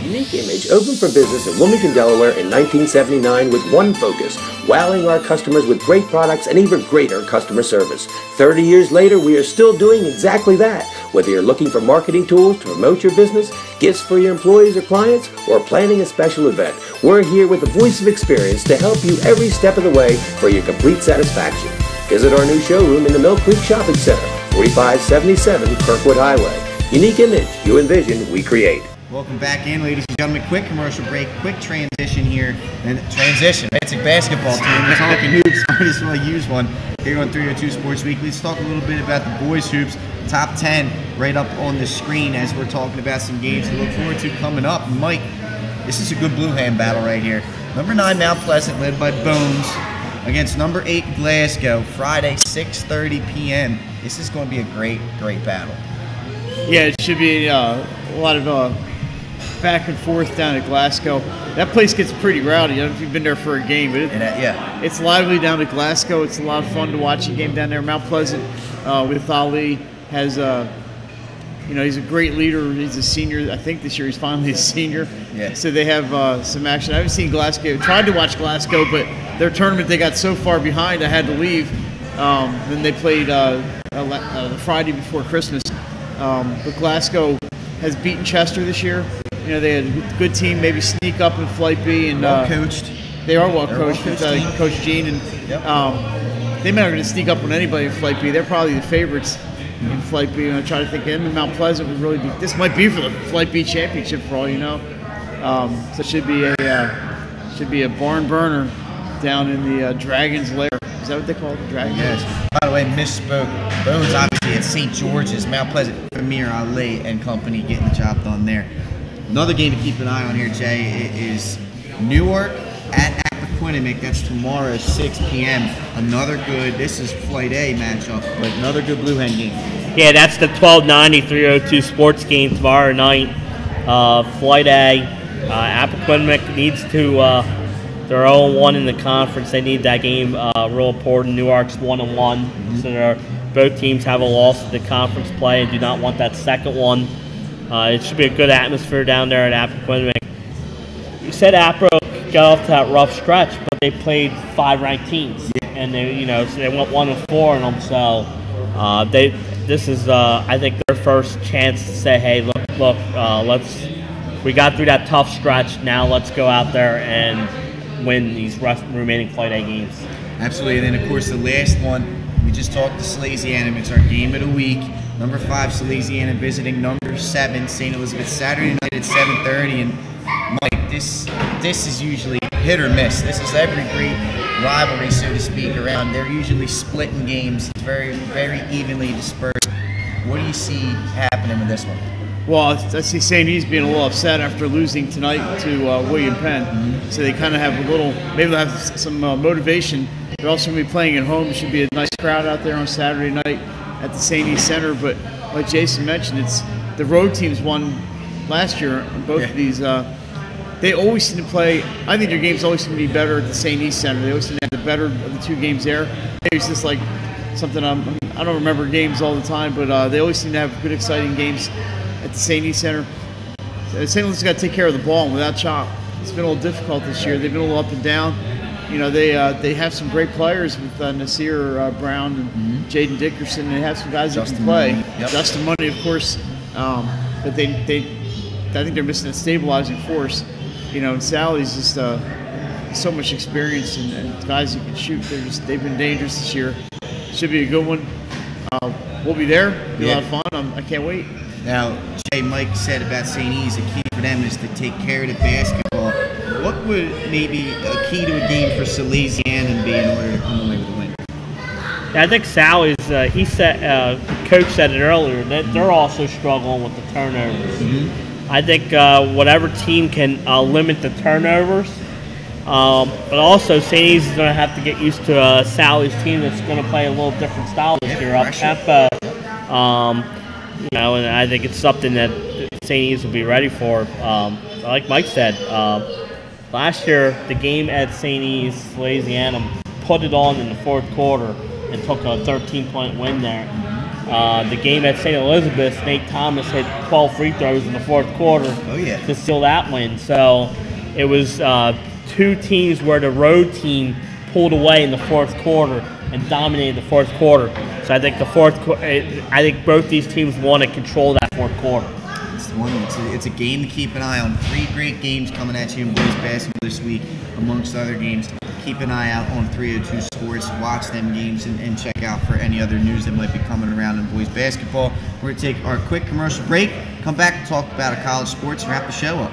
Unique Image opened for business in Wilmington, Delaware in 1979 with one focus: wowing our customers with great products and even greater customer service. 30 years later, we are still doing exactly that. Whether you're looking for marketing tools to promote your business, gifts for your employees or clients, or planning a special event, we're here with the voice of experience to help you every step of the way for your complete satisfaction. Visit our new showroom in the Mill Creek Shopping Center, 4577 Kirkwood Highway. Unique Image, you envision, we create. Welcome back in, ladies and gentlemen. Quick commercial break, quick transition here. And transition, basic basketball team. We're talking hoops. Might as well use one here on 302 Sports Weekly. Let's talk a little bit about the boys' hoops. Top 10 right up on the screen as we're talking about some games to look forward to coming up. Mike, this is a good blue hand battle right here. Number 9 Mount Pleasant, led by Bones, against number 8 Glasgow, Friday, 6:30 p.m. This is going to be a great, great battle. Yeah, it should be a lot of back and forth down at Glasgow. That place gets pretty rowdy. I don't know if you've been there for a game, but it's lively down at Glasgow. It's a lot of fun to watch a game down there. Mount Pleasant with Ali has he's a great leader. He's a senior. I think this year he's finally a senior. Yeah. So they have some action. I haven't seen Glasgow. Tried to watch Glasgow, but their tournament, they got so far behind I had to leave. Then they played the Friday before Christmas. But Glasgow has beaten Chester this year. You know, they had a good team, maybe sneak up in Flight B. And well coached. They are well coached with Coach Gene. And they may not going to sneak up on anybody in Flight B. They're probably the favorites in Flight B. And I try to think of Mount Pleasant would really be. This might be for the Flight B championship for all you know. So it should be a barn burner down in the Dragon's Lair. Is that what they call it, the Dragon's Lair? Yes. By the way, misspoke. Bones obviously at St. George's, Mount Pleasant, Premier Ali and company getting the job done there. Another game to keep an eye on here, Jay, is Newark at Appoquinimink. That's tomorrow, 6 p.m. Another good. This is Flight A matchup, but another good Blue Hen game. Yeah, that's the 1290-302 sports game tomorrow night. Flight A. Appoquinimink needs to. They're 0-1 in the conference. They need that game real important. Newark's 1-1, so both teams have a loss to the conference play and do not want that second one. It should be a good atmosphere down there at Appoquinimink. You said Appro got off to that rough stretch, but they played 5 ranked teams, and so they went 1-4 in them. So this is I think their first chance to say, hey, look, we got through that tough stretch. Now let's go out there and win these remaining Flight A games. Absolutely. And then, of course, the last one, we just talked to Salesianum. It's our game of the week. Number 5, Salesianum visiting number 7, St. Elizabeth, Saturday night at 7:30. And, Mike, this is usually hit or miss. This is every great rivalry, so to speak, around. They're usually splitting games. It's very, very evenly dispersed. What do you see happening with this one? Well, I see St. E's being a little upset after losing tonight to William Penn. So they kind of have a little, maybe they'll have some motivation. They're also going to be playing at home. It should be a nice crowd out there on Saturday night at the St. E Center. But like Jason mentioned, it's the road teams won last year on both of these. They always seem to play. I think their games always seem to be better at the St. E Center. They always seem to have the better of the 2 games there. Maybe it's just like something I don't remember games all the time, but they always seem to have good, exciting games at the St. E Center. St. Louis has got to take care of the ball, and without Chop, it's been a little difficult this year. They've been a little up and down. You know, they have some great players with Nasir Brown and Jaden Dickerson. They have some guys that can play. Justin Money, of course, but I think they're missing a stabilizing force. You know, and Sally's just so much experience and guys who can shoot. They've been dangerous this year. Should be a good one. We'll be there. It'll be a lot of fun. I can't wait. Now, Jay, Mike said about St. E's, the key for them is to take care of the basketball. What would maybe a key to a game for Salesianum be in order to come away with a win? I think Sally's, Coach said it earlier, that they're also struggling with the turnovers. I think whatever team can limit the turnovers, but also St. E's is going to have to get used to Sally's team that's going to play a little different style this year, up tempo. And I think it's something that St. E's will be ready for. Like Mike said, last year the game at St. E's, Salesianum put it on in the 4th quarter and took a 13-point win there. The game at St. Elizabeth, Nate Thomas hit 12 free throws in the 4th quarter to seal that win. So it was 2 teams where the road team pulled away in the 4th quarter and dominated the 4th quarter. So I think I think both these teams want to control that 4th quarter. It's a game to keep an eye on. 3 great games coming at you in boys basketball this week, amongst other games. Keep an eye out on 302 Sports. Watch them games and check out for any other news that might be coming around in boys basketball. We're going to take our quick commercial break, come back and talk about our college sports, and wrap the show up.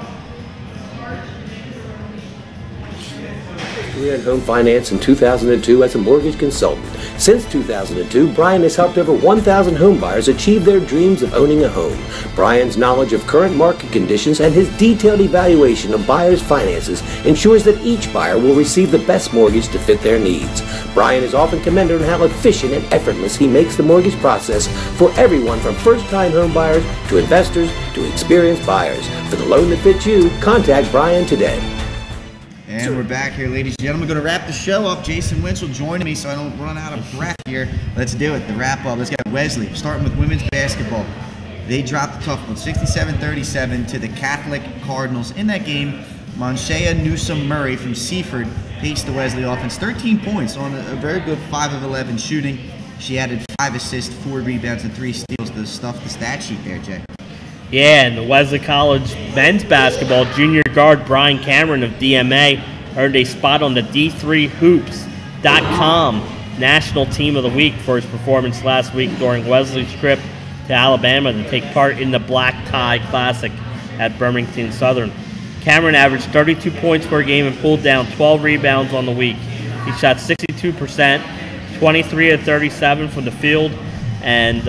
Career in home finance in 2002 as a mortgage consultant. Since 2002, Brian has helped over 1,000 home buyers achieve their dreams of owning a home. Brian's knowledge of current market conditions and his detailed evaluation of buyers' finances ensures that each buyer will receive the best mortgage to fit their needs. Brian is often commended on how efficient and effortless he makes the mortgage process for everyone from first-time home buyers to investors to experienced buyers. For the loan that fits you, contact Brian today. And we're back here, ladies and gentlemen. We're going to wrap the show up. Jason Winchell joining me so I don't run out of breath here. Let's do it. The wrap up. Let's get Wesley, starting with women's basketball. They dropped a tough one, 67-37 to the Catholic Cardinals. In that game, Monshea Newsome-Murray from Seaford paced the Wesley offense. 13 points on a very good 5 of 11 shooting. She added 5 assists, 4 rebounds, and 3 steals to stuff the stat sheet there, Jay. Yeah, and the Wesley College men's basketball junior guard Brian Cameron of DMA earned a spot on the D3Hoops.com National Team of the Week for his performance last week during Wesley's trip to Alabama to take part in the Black Tie Classic at Birmingham Southern. Cameron averaged 32 points per game and pulled down 12 rebounds on the week. He shot 62%, 23 of 37 from the field, and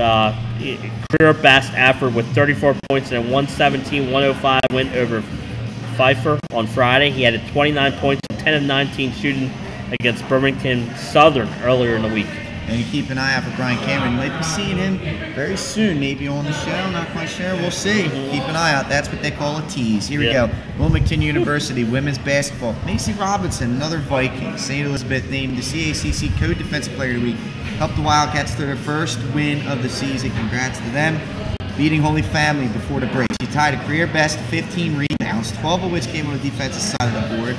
career best effort with 34 points and a 117-105 win over Pfeiffer on Friday. He had 29 points and 10 of 19 shooting against Birmingham Southern earlier in the week. And you keep an eye out for Brian Cameron. You might be seeing him very soon, maybe on the show. Not quite sure. We'll see. Keep an eye out. That's what they call a tease. Here we go. Wilmington University women's basketball. Macy Robinson, another Viking. St. Elizabeth named the CACC Co-Defensive Player of the Week. Helped the Wildcats to their first win of the season. Congrats to them. Beating Holy Family before the break. She tied a career best 15 rebounds, 12 of which came on the defensive side of the board.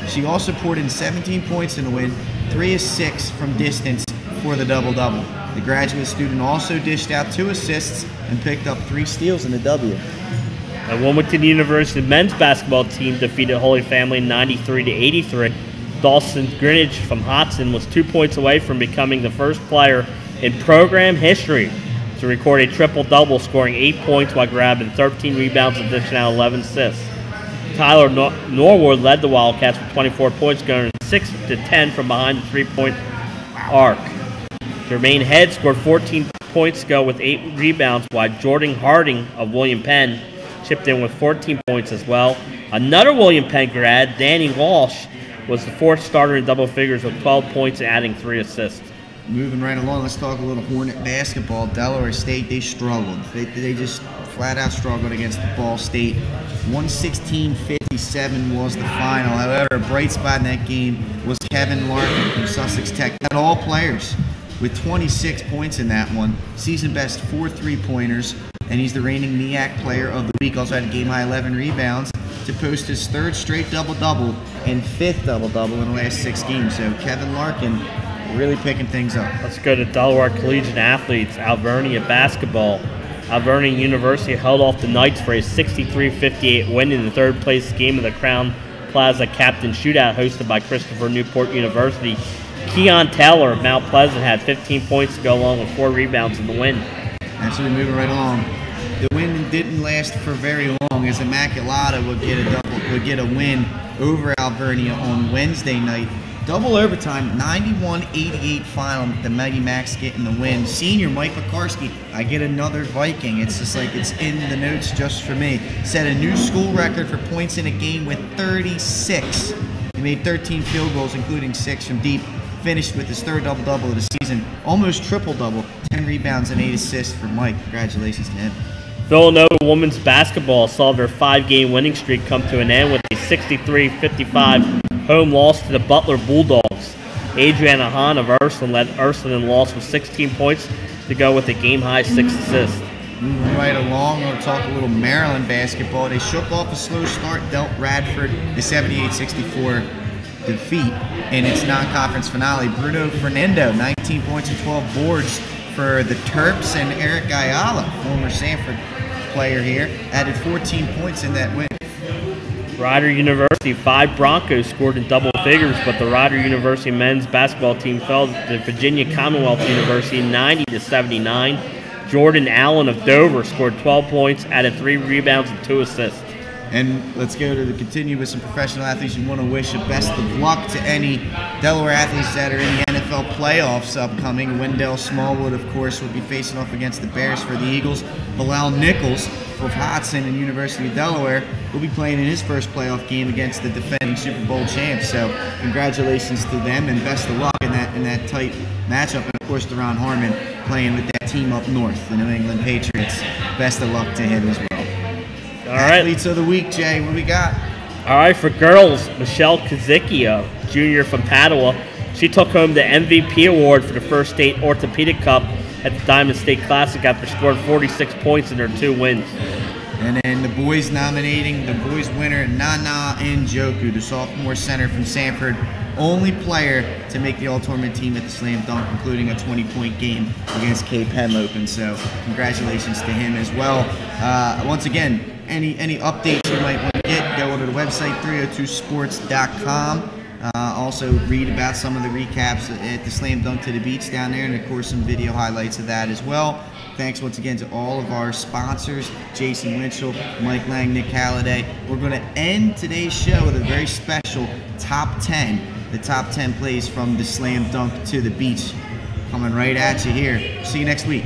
She also poured in 17 points in the win, 3 of 6 from distance for the double-double. The graduate student also dished out 2 assists and picked up 3 steals in the W. The Wilmington University men's basketball team defeated Holy Family 93-83. Dawson Greenidge from Hodson was 2 points away from becoming the first player in program history to record a triple-double, scoring 8 points while grabbing 13 rebounds and dishing out 11 assists. Tyler Norwood led the Wildcats with 24 points, going 6-10 from behind the three-point arc. Jermaine Head scored 14 points to go with 8 rebounds, while Jordan Harding of William Penn chipped in with 14 points as well. Another William Penn grad, Danny Walsh, was the 4th starter in double figures with 12 points and adding 3 assists. Moving right along, let's talk a little Hornet basketball. Delaware State, they struggled. They just flat out struggled against Ball State. 116-57 was the final. However, a bright spot in that game was Kevin Larkin from Sussex Tech. Had all players with 26 points in that one. Season best 4 3-pointers, and he's the reigning MEAC player of the week. Also had a game high 11 rebounds to post his 3rd straight double-double and 5th double-double in the last 6 games. So Kevin Larkin really picking things up. Let's go to Delaware Collegiate Athletes, Alvernia basketball. Alvernia University held off the Knights for a 63-58 win in the 3rd place game of the Crown Plaza Captain Shootout hosted by Christopher Newport University. Keon Taylor of Mount Pleasant had 15 points to go along with 4 rebounds in the win. And so we're moving right along. The win didn't last for very long, as Immaculata would get a win over Alvernia on Wednesday night. Double overtime, 91-88 final. The Mighty Macs getting the win. Senior Mike McCarskey, I get another Viking. It's just like it's in the notes just for me. Set a new school record for points in a game with 36. He made 13 field goals, including 6 from deep. Finished with his 3rd double-double of the season. Almost triple-double, 10 rebounds and 8 assists for Mike. Congratulations to him. Villanova women's basketball saw their 5-game winning streak come to an end with a 63-55 home loss to the Butler Bulldogs. Adriana Hahn of Ursuline led Ursuline in loss with 16 points to go with a game-high 6 assists. Moving right along, we'll talk a little Maryland basketball. They shook off a slow start, dealt Radford the 78-64 defeat in its non-conference finale. Bruno Fernando, 19 points and 12 boards for the Terps, and Eric Ayala, former Sanford player here, added 14 points in that win. Rider University, 5 Broncos scored in double figures, but the Rider University men's basketball team fell to Virginia Commonwealth University 90-79. Jordan Allen of Dover scored 12 points, added 3 rebounds and 2 assists. And let's go to continue with some professional athletes. We want to wish the best of luck to any Delaware athletes that are in the NFL playoffs upcoming. Wendell Smallwood, of course, will be facing off against the Bears for the Eagles. Bilal Nichols of Hodson and University of Delaware will be playing in his first playoff game against the defending Super Bowl champs. So congratulations to them and best of luck in that tight matchup. And of course, Deron Harmon playing with that team up north, the New England Patriots. Best of luck to him as well. All right. Athletes of the week, Jay, what do we got? All right, for girls, Michelle Kazicki, junior from Padua. She took home the MVP award for the first state orthopedic cup at the Diamond State Classic after scoring 46 points in her 2 wins. And then the boys nominating, the boys winner, Nana Njoku, the sophomore center from Sanford, only player to make the all-tournament team at the Slam Dunk, including a 20-point game against Cape Henlopen. So congratulations to him as well. Once again, any updates you might want to get, go to the website, 302sports.com. Also read about some of the recaps at the Slam Dunk to the Beach down there, and of course some video highlights of that as well. Thanks once again to all of our sponsors, Jason Winchell, Mike Lang, Nick Halliday. We're going to end today's show with a very special top 10. The top 10 plays from the Slam Dunk to the Beach coming right at you here. See you next week.